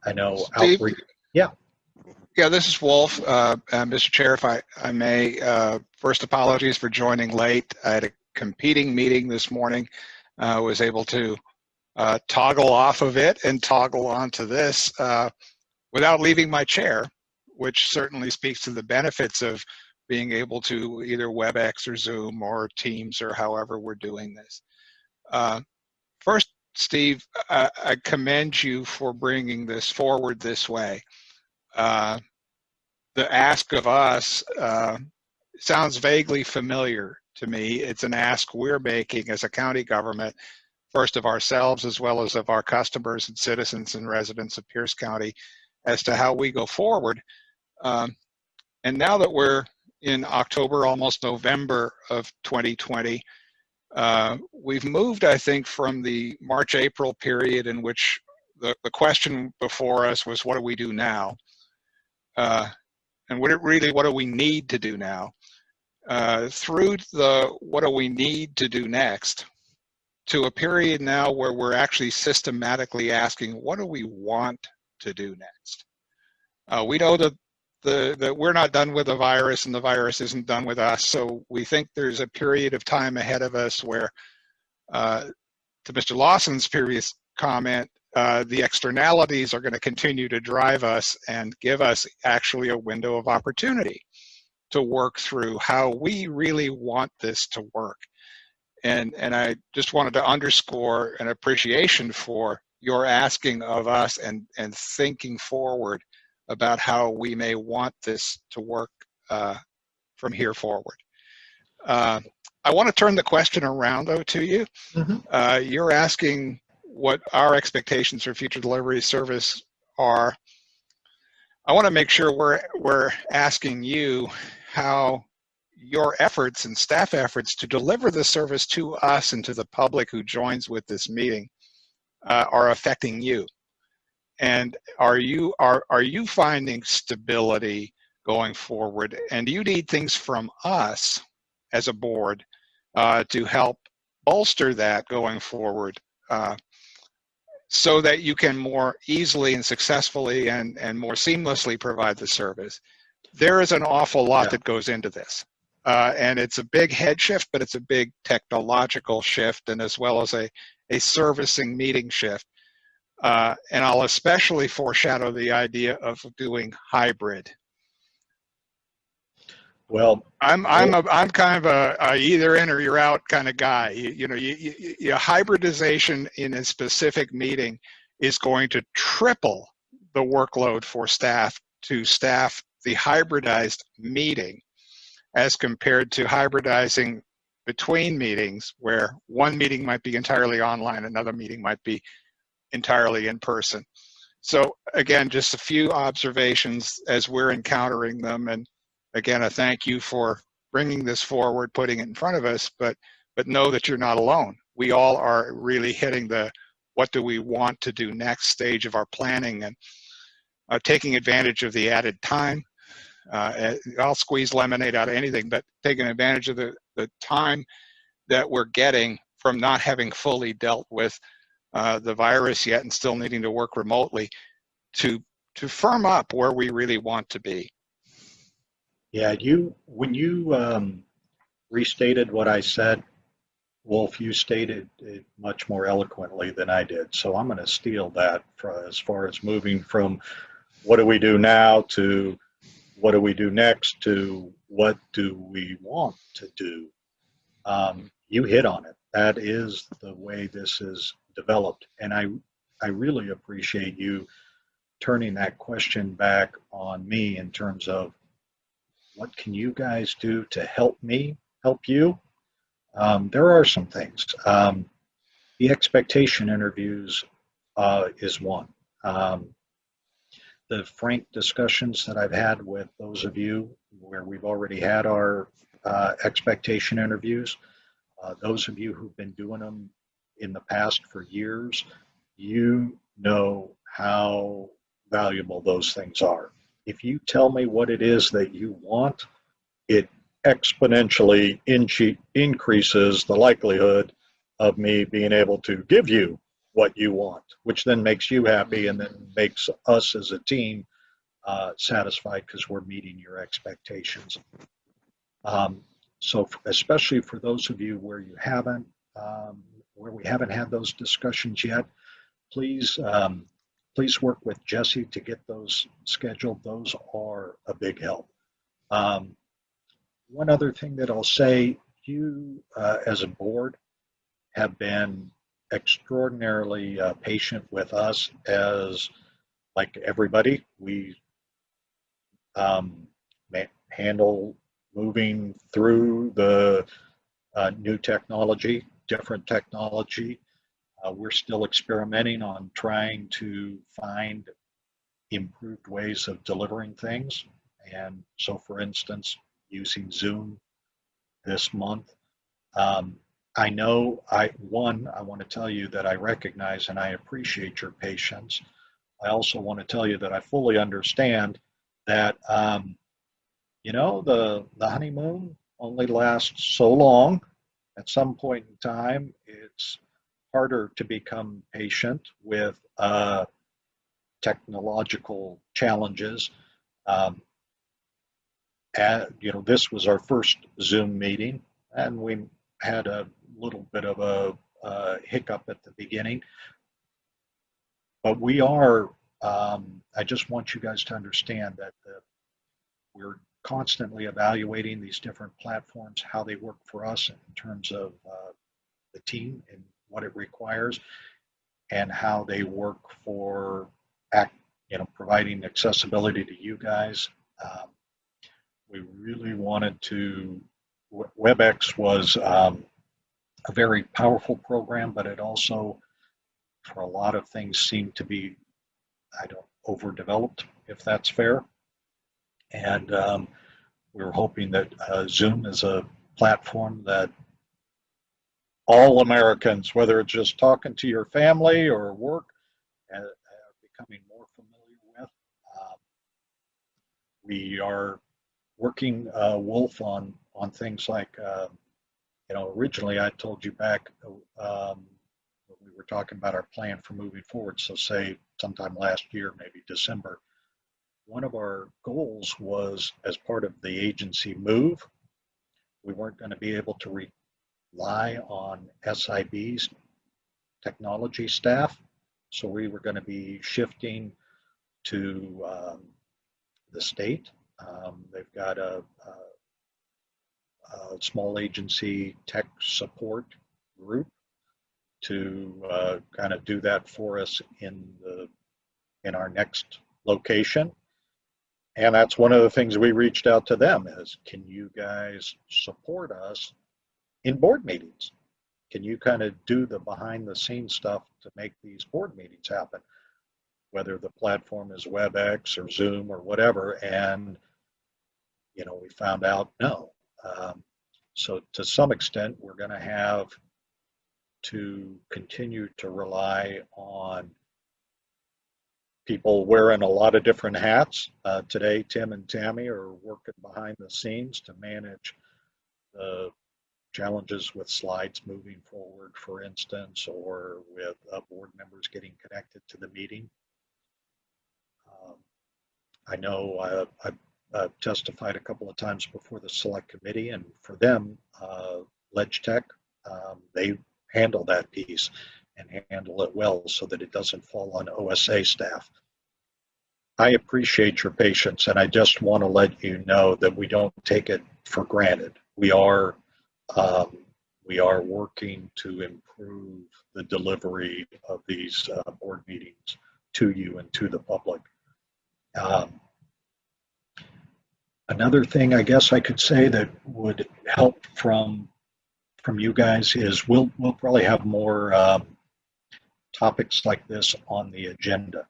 I know Steve? outreach. Yeah. Yeah, this is Wolf. Mr. Chair, if I may, first apologies for joining late. I had a competing meeting this morning. I was able to toggle off of it and toggle onto this without leaving my chair, which certainly speaks to the benefits of being able to either WebEx or Zoom or Teams or however we're doing this. First, Steve, I commend you for bringing this forward this way. The ask of us sounds vaguely familiar to me. It's an ask we're making as a county government, first of ourselves as well as of our customers and citizens and residents of Pierce County, as to how we go forward. And now that we're in October, almost November of 2020, we've moved, I think, from the March-April period in which the question before us was, what do we do now? And what do we need to do now? Through the what do we need to do next, to a period now where we're actually systematically asking, what do we want to do next? We know that we're not done with the virus and the virus isn't done with us, so we think there's a period of time ahead of us where, to Mr. Lawson's previous comment, the externalities are going to continue to drive us and give us actually a window of opportunity to work through how we really want this to work. And I just wanted to underscore an appreciation for your asking of us and thinking forward about how we may want this to work from here forward. I want to turn the question around, though, to you. Mm-hmm. You're asking what our expectations for future delivery service are. I want to make sure we're asking you how your efforts and staff efforts to deliver the service to us and to the public who joins with this meeting are affecting you. And are you finding stability going forward? And do you need things from us as a board to help bolster that going forward, so that you can more easily and successfully and more seamlessly provide the service? There is an awful lot that goes into this. And it's a big head shift, but it's a big technological shift, and as well as a servicing meeting shift. And I'll especially foreshadow the idea of doing hybrid. Well, I'm kind of a either in or you're out kind of guy. You hybridization in a specific meeting is going to triple the workload for staff to staff the hybridized meeting, as compared to hybridizing between meetings, where one meeting might be entirely online, another meeting might be entirely in person. So again, just a few observations as we're encountering them. And again, a thank you for bringing this forward, putting it in front of us, but know that you're not alone. We all are really hitting the what do we want to do next stage of our planning, and taking advantage of the added time. I'll squeeze lemonade out of anything, but taking advantage of the time that we're getting from not having fully dealt with the virus yet and still needing to work remotely to firm up where we really want to be. Yeah, when you restated what I said, Wolf, you stated it much more eloquently than I did. So I'm going to steal that as far as moving from what do we do now to what do we do next to what do we want to do. You hit on it. That is the way this is developed. And I really appreciate you turning that question back on me in terms of what can you guys do to help me help you? There are some things. The expectation interviews is one. The frank discussions that I've had with those of you where we've already had our expectation interviews, those of you who've been doing them in the past for years, you know how valuable those things are. If you tell me what it is that you want, it exponentially increases the likelihood of me being able to give you what you want, which then makes you happy and then makes us as a team satisfied because we're meeting your expectations. So especially for those of you where you haven't, where we haven't had those discussions yet, please work with Jesse to get those scheduled. Those are a big help. One other thing that I'll say, you as a board have been extraordinarily patient with us as, like everybody, we handle moving through the new technology, different technology. We're still experimenting on trying to find improved ways of delivering things. And so, for instance, using Zoom this month. I know I want to tell you that I recognize and I appreciate your patience. I also want to tell you that I fully understand that, the honeymoon only lasts so long. At some point in time, it's harder to become patient with technological challenges. This was our first Zoom meeting, and we had a little bit of a hiccup at the beginning. But we are, I just want you guys to understand that we're constantly evaluating these different platforms, how they work for us in terms of the team and what it requires, and how they work for providing accessibility to you guys. We really wanted to, WebEx was a very powerful program, but it also, for a lot of things, seemed to be, overdeveloped, if that's fair. And we were hoping that Zoom is a platform that all Americans, whether it's just talking to your family or work, are becoming more familiar with. We are working, Wolf, on things like, originally I told you back when we were talking about our plan for moving forward, so say sometime last year, maybe December, one of our goals was, as part of the agency move, we weren't going to be able to rely on SIB's technology staff, so we were going to be shifting to the state. They've got a small agency tech support group to kind of do that for us in our next location. And that's one of the things we reached out to them is, can you guys support us in board meetings? Can you kind of do the behind the scenes stuff to make these board meetings happen? Whether the platform is WebEx or Zoom or whatever. And, we found out, no, So to some extent, we're going to have to continue to rely on people wearing a lot of different hats. Today, Tim and Tammy are working behind the scenes to manage the challenges with slides moving forward, for instance, or with board members getting connected to the meeting. I know I've testified a couple of times before the select committee, and for them, LegTech, they handle that piece and handle it well so that it doesn't fall on OSA staff. I appreciate your patience, and I just want to let you know that we don't take it for granted. We are working to improve the delivery of these board meetings to you and to the public. Another thing I guess I could say that would help from you guys is we'll probably have more topics like this on the agenda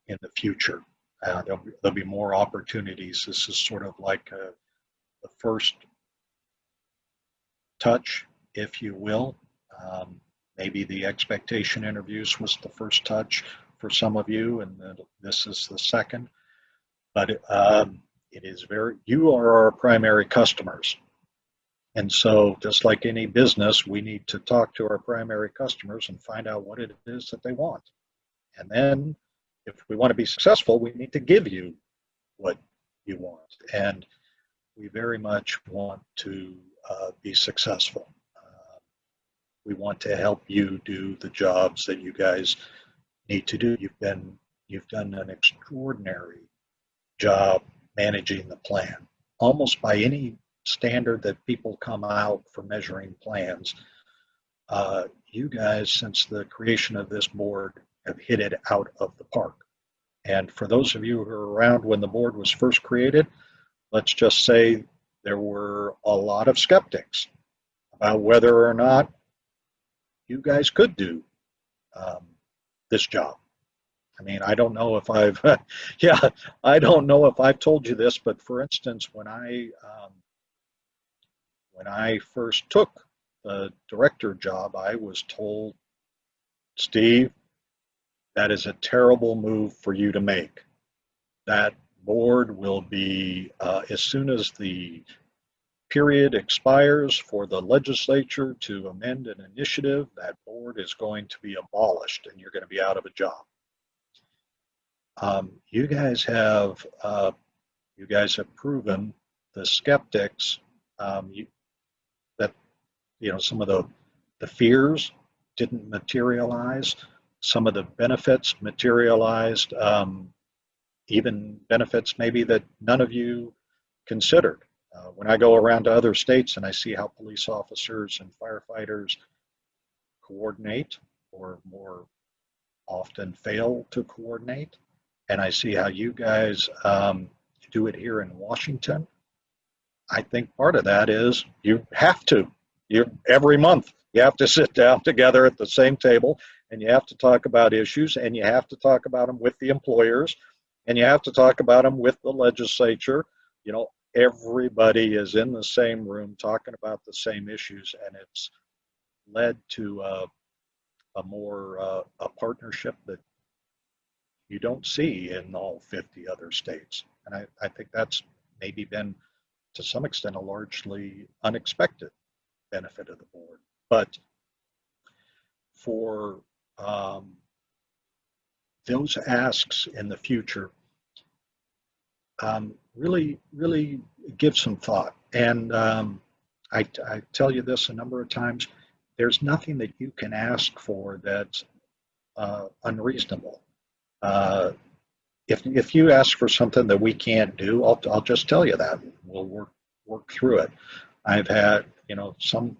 in the future. There'll be more opportunities. This is sort of like the first touch, if you will. Maybe the expectation interviews was the first touch for some of you, and then this is the second. But it is you are our primary customers. And so just like any business, we need to talk to our primary customers and find out what it is that they want. And then if we want to be successful, we need to give you what you want. And we very much want to be successful. We want to help you do the jobs that you guys need to do. You've done an extraordinary job managing the plan. Almost by any standard that people come out for measuring plans, you guys, since the creation of this board, have hit it out of the park. And for those of you who were around when the board was first created, let's just say there were a lot of skeptics about whether or not you guys could do this job. I mean, I don't know if I've, I don't know if I've told you this, but for instance, when I first took the director job, I was told, Steve, that is a terrible move for you to make. That board will be, as soon as the period expires for the legislature to amend an initiative, that board is going to be abolished and you're going to be out of a job. You guys have proven the skeptics that some of the fears didn't materialize. Some of the benefits materialized, even benefits maybe that none of you considered. When I go around to other states and I see how police officers and firefighters coordinate, or more often fail to coordinate, and I see how you guys do it here in Washington, I think part of that is you have to. Every month you have to sit down together at the same table, and you have to talk about issues, and you have to talk about them with the employers, and you have to talk about them with the legislature. Everybody is in the same room talking about the same issues, and it's led to a partnership that you don't see in all 50 other states. And I think that's maybe been, to some extent, a largely unexpected benefit of the board. But for those asks in the future, really give some thought. And I tell you this a number of times, there's nothing that you can ask for that's unreasonable. If you ask for something that we can't do, I'll just tell you that. We'll work through it. I've had, some,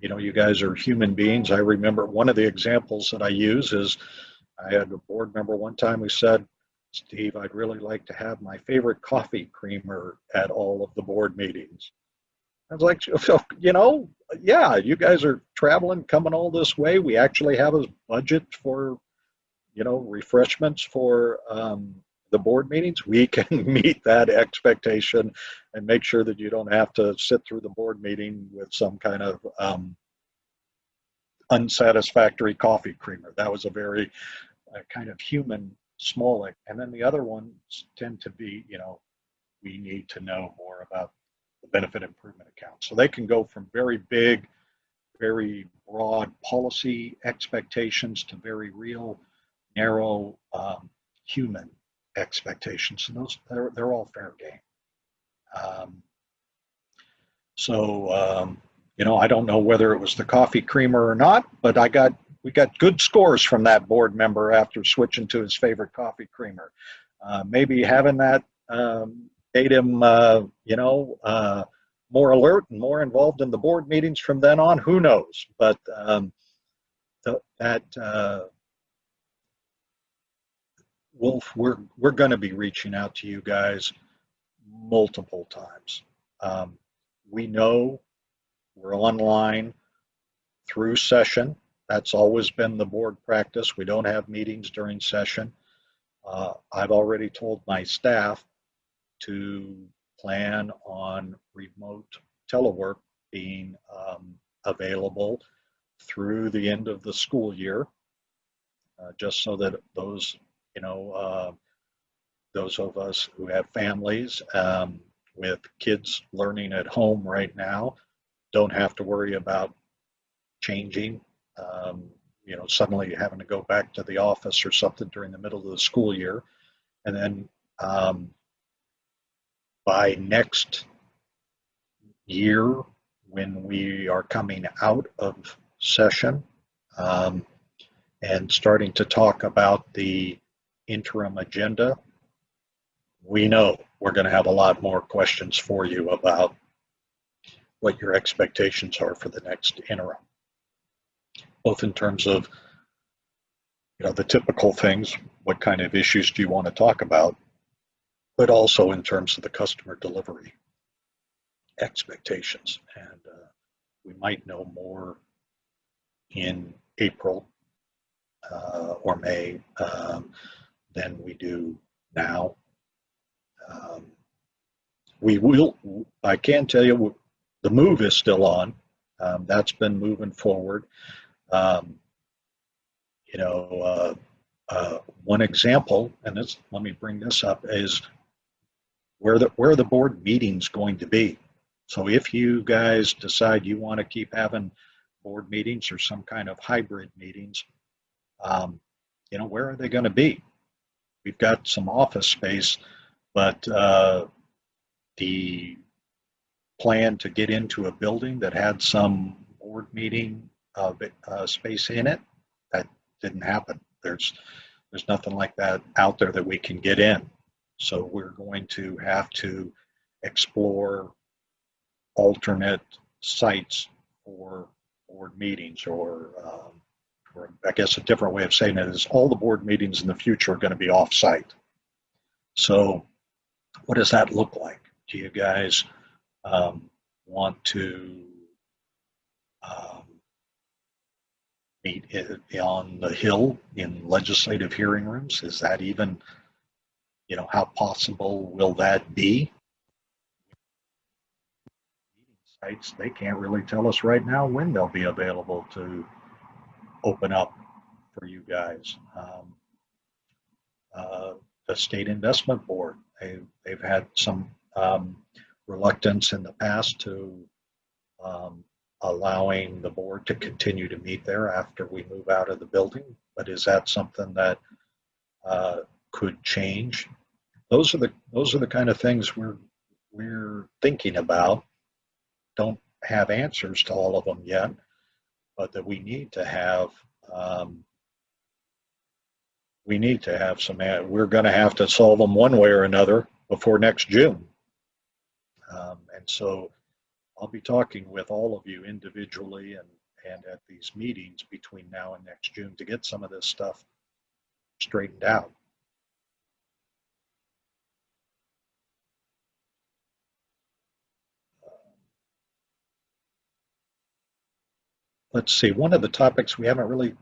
you guys are human beings. I remember one of the examples that I use is I had a board member one time who said, Steve, I'd really like to have my favorite coffee creamer at all of the board meetings. I was like, yeah, you guys are traveling, coming all this way. We actually have a budget for, refreshments for the board meetings, we can meet that expectation and make sure that you don't have to sit through the board meeting with some kind of unsatisfactory coffee creamer. That was a very kind of human small. And then the other ones tend to be, we need to know more about the benefit improvement account. So they can go from very big, very broad policy expectations to very real, narrow human expectations. And those, they're all fair game. I don't know whether it was the coffee creamer or not, but we got good scores from that board member after switching to his favorite coffee creamer. Maybe having that made him, more alert and more involved in the board meetings from then on. Who knows? But Wolf, we're going to be reaching out to you guys multiple times. We know we're online through session. That's always been the board practice. We don't have meetings during session. I've already told my staff to plan on remote telework being available through the end of the school year, just so that those of us who have families with kids learning at home right now don't have to worry about changing, suddenly having to go back to the office or something during the middle of the school year. And then by next year, when we are coming out of session and starting to talk about the interim agenda, we know we're going to have a lot more questions for you about what your expectations are for the next interim, both in terms of the typical things, what kind of issues do you want to talk about, but also in terms of the customer delivery expectations. And we might know more in April or May than we do now. I can tell you the move is still on. That's been moving forward. One example, and let me bring this up, is where are the board meetings going to be? So if you guys decide you want to keep having board meetings or some kind of hybrid meetings, where are they going to be? We've got some office space, but the plan to get into a building that had some board meeting space in it, that didn't happen. There's nothing like that out there that we can get in. So we're going to have to explore alternate sites for board meetings, or I guess a different way of saying it is all the board meetings in the future are going to be off-site. So what does that look like? Do you guys want to meet on the Hill in legislative hearing rooms? Is that even, how possible will that be? Sites, they can't really tell us right now when they'll be available to open up for you guys. The State Investment Board, they've had some reluctance in the past to allowing the board to continue to meet there after we move out of the building. But is that something that could change? Those are the kind of things we're thinking about. Don't have answers to all of them yet, but that we need to have. We're going to have to solve them one way or another before next June. And so I'll be talking with all of you individually and at these meetings between now and next June to get some of this stuff straightened out. Let's see, one of the topics we haven't really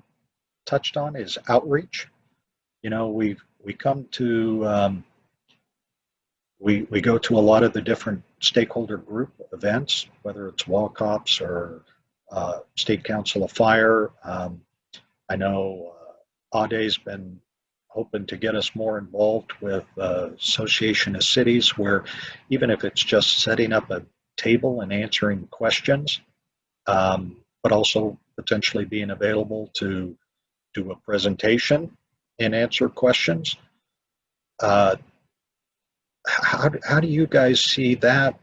touched on is outreach. We've we come to, we go to a lot of the different stakeholder group events, whether it's WACOPS or State Council of Fire. I know Ade's been hoping to get us more involved with Association of Cities, where even if it's just setting up a table and answering questions, but also potentially being available to do a presentation and answer questions. How do you guys see that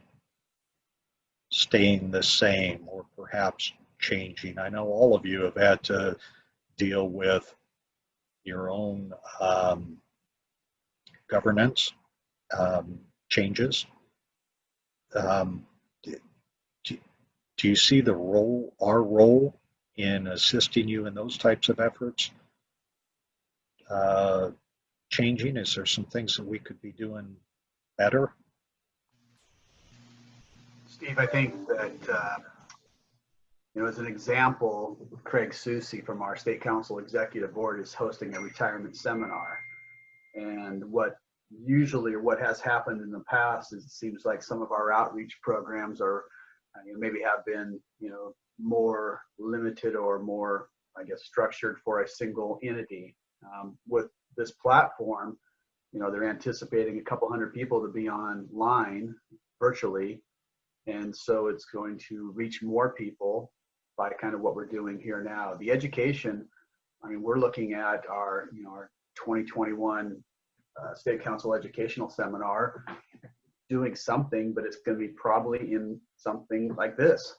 staying the same or perhaps changing? I know all of you have had to deal with your own governance changes. Do you see the role, our role in assisting you in those types of efforts changing? Is there some things that we could be doing better? Steve, I think that, as an example, Craig Soucy from our State Council Executive Board is hosting a retirement seminar. And what has happened in the past is it seems like some of our outreach programs are, maybe have been, more limited or more, structured for a single entity. With this platform, they're anticipating a couple hundred people to be online virtually. And so it's going to reach more people by kind of what we're doing here now. The education, we're looking at our 2021 State Council Educational Seminar, doing something, but it's going to be probably in something like this.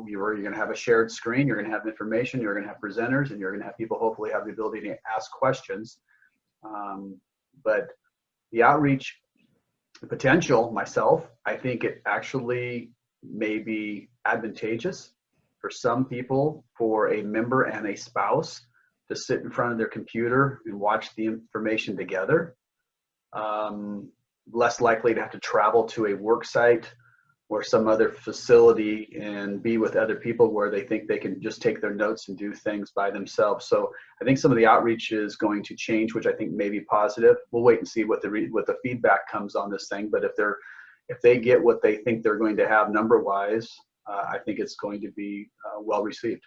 You're going to have a shared screen, you're going to have information, you're going to have presenters, and you're going to have people hopefully have the ability to ask questions. But the outreach potential, myself, I think it actually may be advantageous for some people, for a member and a spouse to sit in front of their computer and watch the information together. Less likely to have to travel to a work site or some other facility and be with other people where they think they can just take their notes and do things by themselves. So I think some of the outreach is going to change, which I think may be positive. We'll wait and see what the feedback comes on this thing. But if they get what they think they're going to have number-wise, I think it's going to be well received.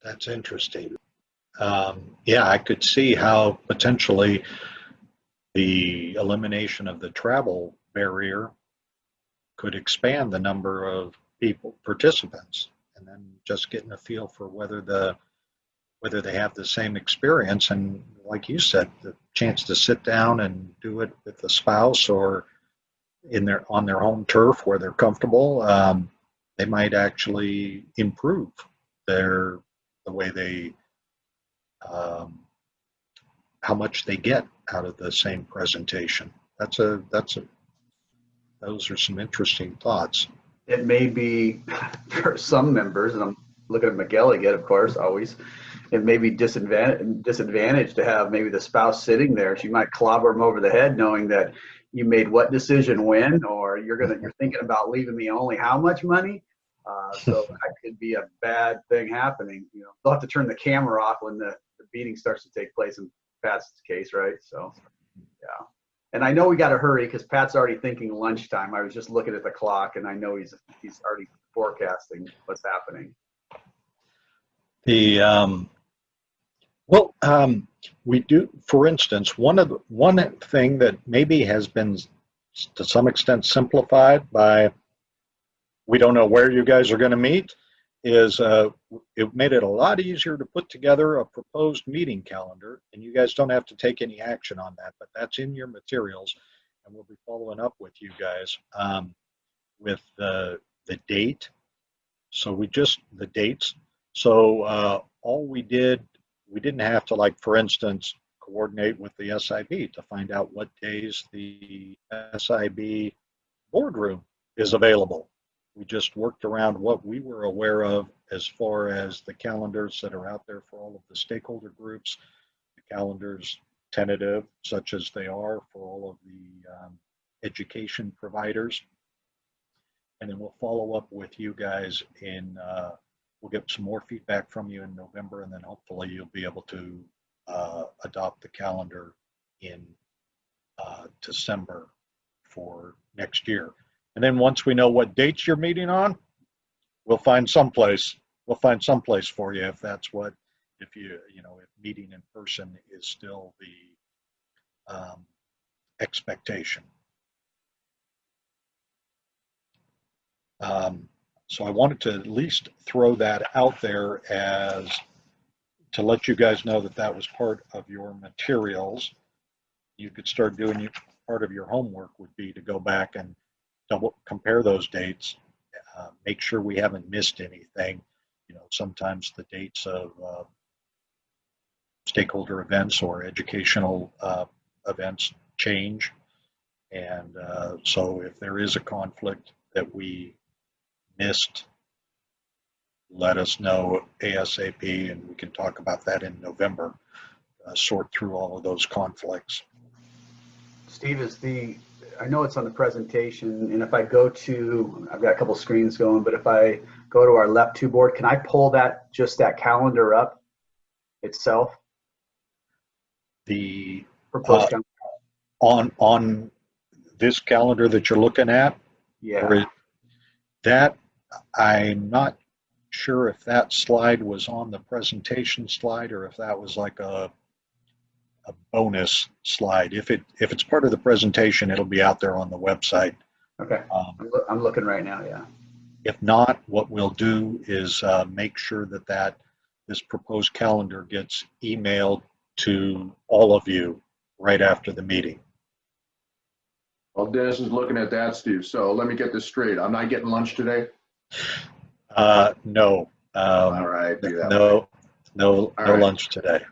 That's interesting. Yeah, I could see how potentially the elimination of the travel barrier could expand the number of participants, and then just getting a feel for whether they have the same experience. And like you said, the chance to sit down and do it with the spouse or on their home turf where they're comfortable, they might actually improve the way they how much they get out of the same presentation. Those are some interesting thoughts. It may be for some members, and I'm looking at Miguel again, of course, always, it may be disadvantage to have maybe the spouse sitting there. She might clobber him over the head knowing that you made what decision when, or you're thinking about leaving me only how much money. So that could be a bad thing happening. They'll have to turn the camera off when the meeting starts to take place in Pat's case, right? So, yeah. And I know we got to hurry because Pat's already thinking lunchtime. I was just looking at the clock, and I know he's already forecasting what's happening. We do, for instance, one thing that maybe has been to some extent simplified by, we don't know where you guys are going to meet, is it made it a lot easier to put together a proposed meeting calendar, and you guys don't have to take any action on that, but that's in your materials, and we'll be following up with you guys with the date. So the dates. So all we didn't have to, like, for instance, coordinate with the SIB to find out what days the SIB boardroom is available. We just worked around what we were aware of as far as the calendars that are out there for all of the stakeholder groups, the calendars tentative, such as they are for all of the education providers. And then we'll follow up with you guys we'll get some more feedback from you in November, and then hopefully you'll be able to adopt the calendar in December for next year. And then once we know what dates you're meeting on, we'll find someplace. We'll find someplace for you if that's what, if meeting in person is still the expectation. So I wanted to at least throw that out there as to let you guys know that that was part of your materials. You could start doing part of your homework would be to go back and compare those dates, make sure we haven't missed anything. Sometimes the dates of stakeholder events or educational events change. And so if there is a conflict that we missed, let us know ASAP, and we can talk about that in November, sort through all of those conflicts. Steve, I know it's on the presentation, and if I go to, I've got a couple screens going, but if I go to our LEP2 board, can I pull just that calendar up itself? The proposed calendar. On this calendar that you're looking at? Yeah. That, I'm not sure if that slide was on the presentation slide or if that was like a bonus slide. If it's part of the presentation, it'll be out there on the website. Okay. I'm looking right now, yeah. If not, what we'll do is make sure that this proposed calendar gets emailed to all of you right after the meeting. Well, Dennis is looking at that, Steve. So let me get this straight. I'm not getting lunch today? No. All right. Do that. No right. Lunch today.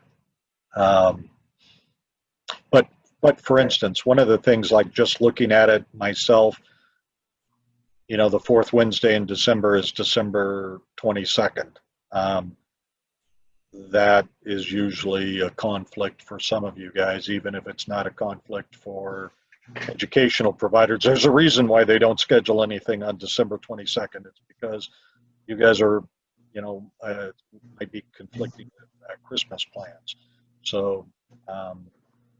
But for instance, one of the things, like just looking at it myself, the fourth Wednesday in December is December 22nd. That is usually a conflict for some of you guys, even if it's not a conflict for educational providers. There's a reason why they don't schedule anything on December 22nd. It's because you guys are, might be conflicting with Christmas plans. So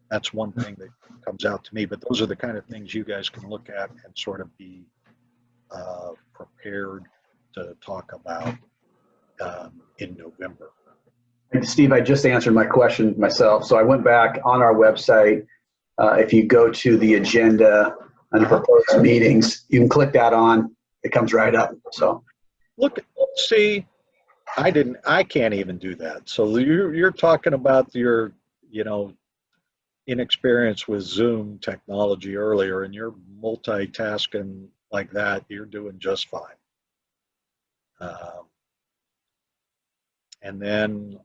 that's one thing that comes out to me. But those are the kind of things you guys can look at and sort of be prepared to talk about in November. Steve, I just answered my question myself. So I went back on our website. If you go to the agenda and proposed meetings, you can click that on. It comes right up. So look, see, I can't even do that. So you're talking about your, inexperience with Zoom technology earlier, and you're multitasking like that. You're doing just fine. And then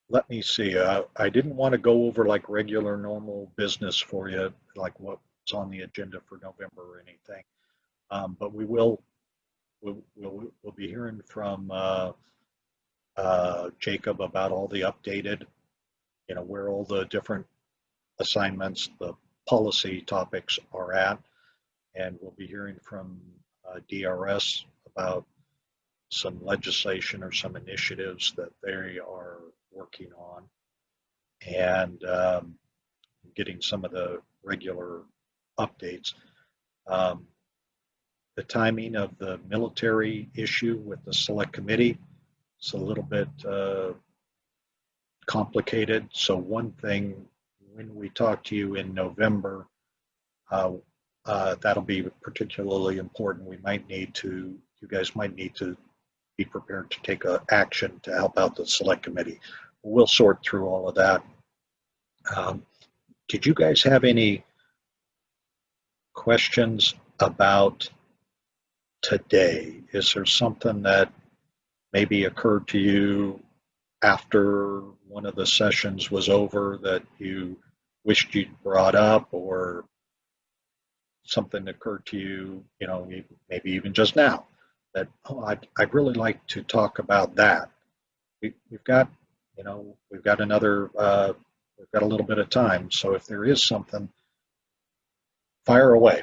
let me see. I didn't want to go over like regular normal business for you, like what's on the agenda for November or anything. But we'll be hearing from Jacob about all the updated, where all the different assignments, the policy topics are at, and we'll be hearing from DRS about some legislation or some initiatives that they are working on, and getting some of the regular updates. The timing of the military issue with the select committee is a little bit complicated. So one thing, when we talk to you in November, that'll be particularly important. You guys might need to be prepared to take action to help out the select committee. We'll sort through all of that. Did you guys have any questions about today? Is there something that maybe occurred to you after one of the sessions was over that you wished you'd brought up, or something occurred to you, maybe even just now, that, I'd really like to talk about that? We've got another, we've got a little bit of time. So if there is something, fire away.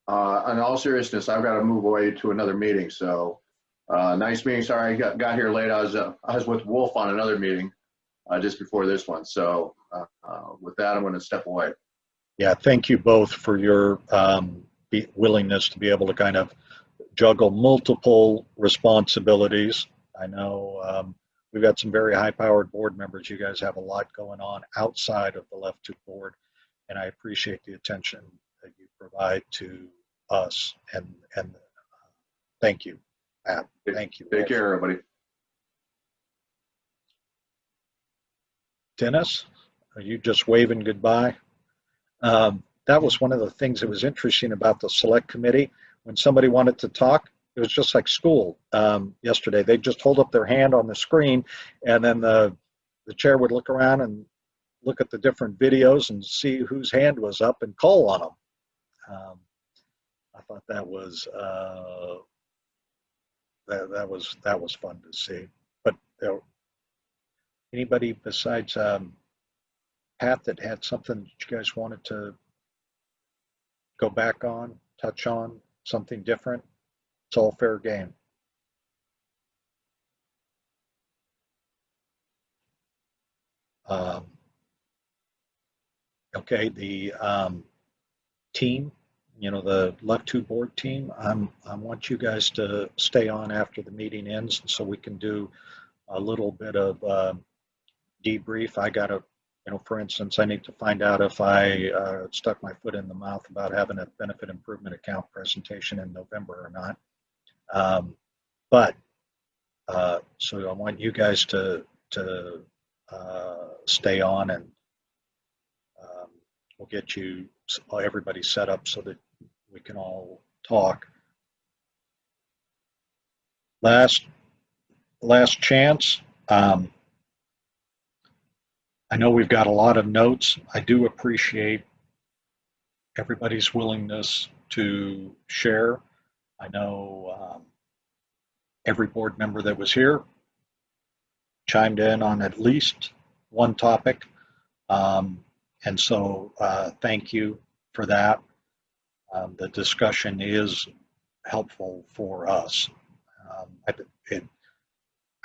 in all seriousness, I've got to move away to another meeting. So nice meeting. Sorry, I got here late. I was with Wolf on another meeting just before this one. So with that, I'm going to step away. Yeah, thank you both for your willingness to be able to kind of juggle multiple responsibilities. I know we've got some very high-powered board members. You guys have a lot going on outside of the Left 2 board, and I appreciate the attention that you provide to us. And thank you, Matt. Thank you. Take care, everybody. Dennis, are you just waving goodbye? That was one of the things that was interesting about the select committee. When somebody wanted to talk, it was just like school yesterday. They just hold up their hand on the screen, and then the chair would look around and look at the different videos and see whose hand was up and call on them. I thought that was that was fun to see. But anybody besides Pat that had something that you guys wanted to go back on, touch on, something different? It's all fair game. Okay, the team, you know, the Left 2 board team, I want you guys to stay on after the meeting ends so we can do a little bit of debrief. I got to, you know, for instance, I need to find out if I stuck my foot in the mouth about having a benefit improvement account presentation in November or not. So I want you guys to stay on, and we'll get you everybody set up so that we can all talk. Last chance. I know we've got a lot of notes. I do appreciate everybody's willingness to share. I know every board member that was here chimed in on at least one topic. And so thank you for that. The discussion is helpful for us.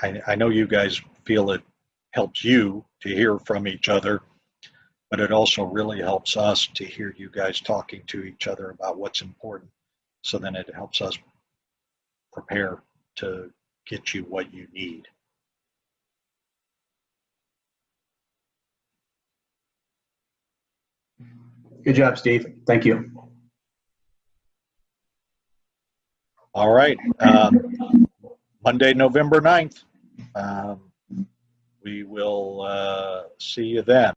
I know you guys feel it helps you to hear from each other, but it also really helps us to hear you guys talking to each other about what's important. So then it helps us prepare to get you what you need. Good job, Steve. Thank you. All right. Monday, November 9th. We will see you then.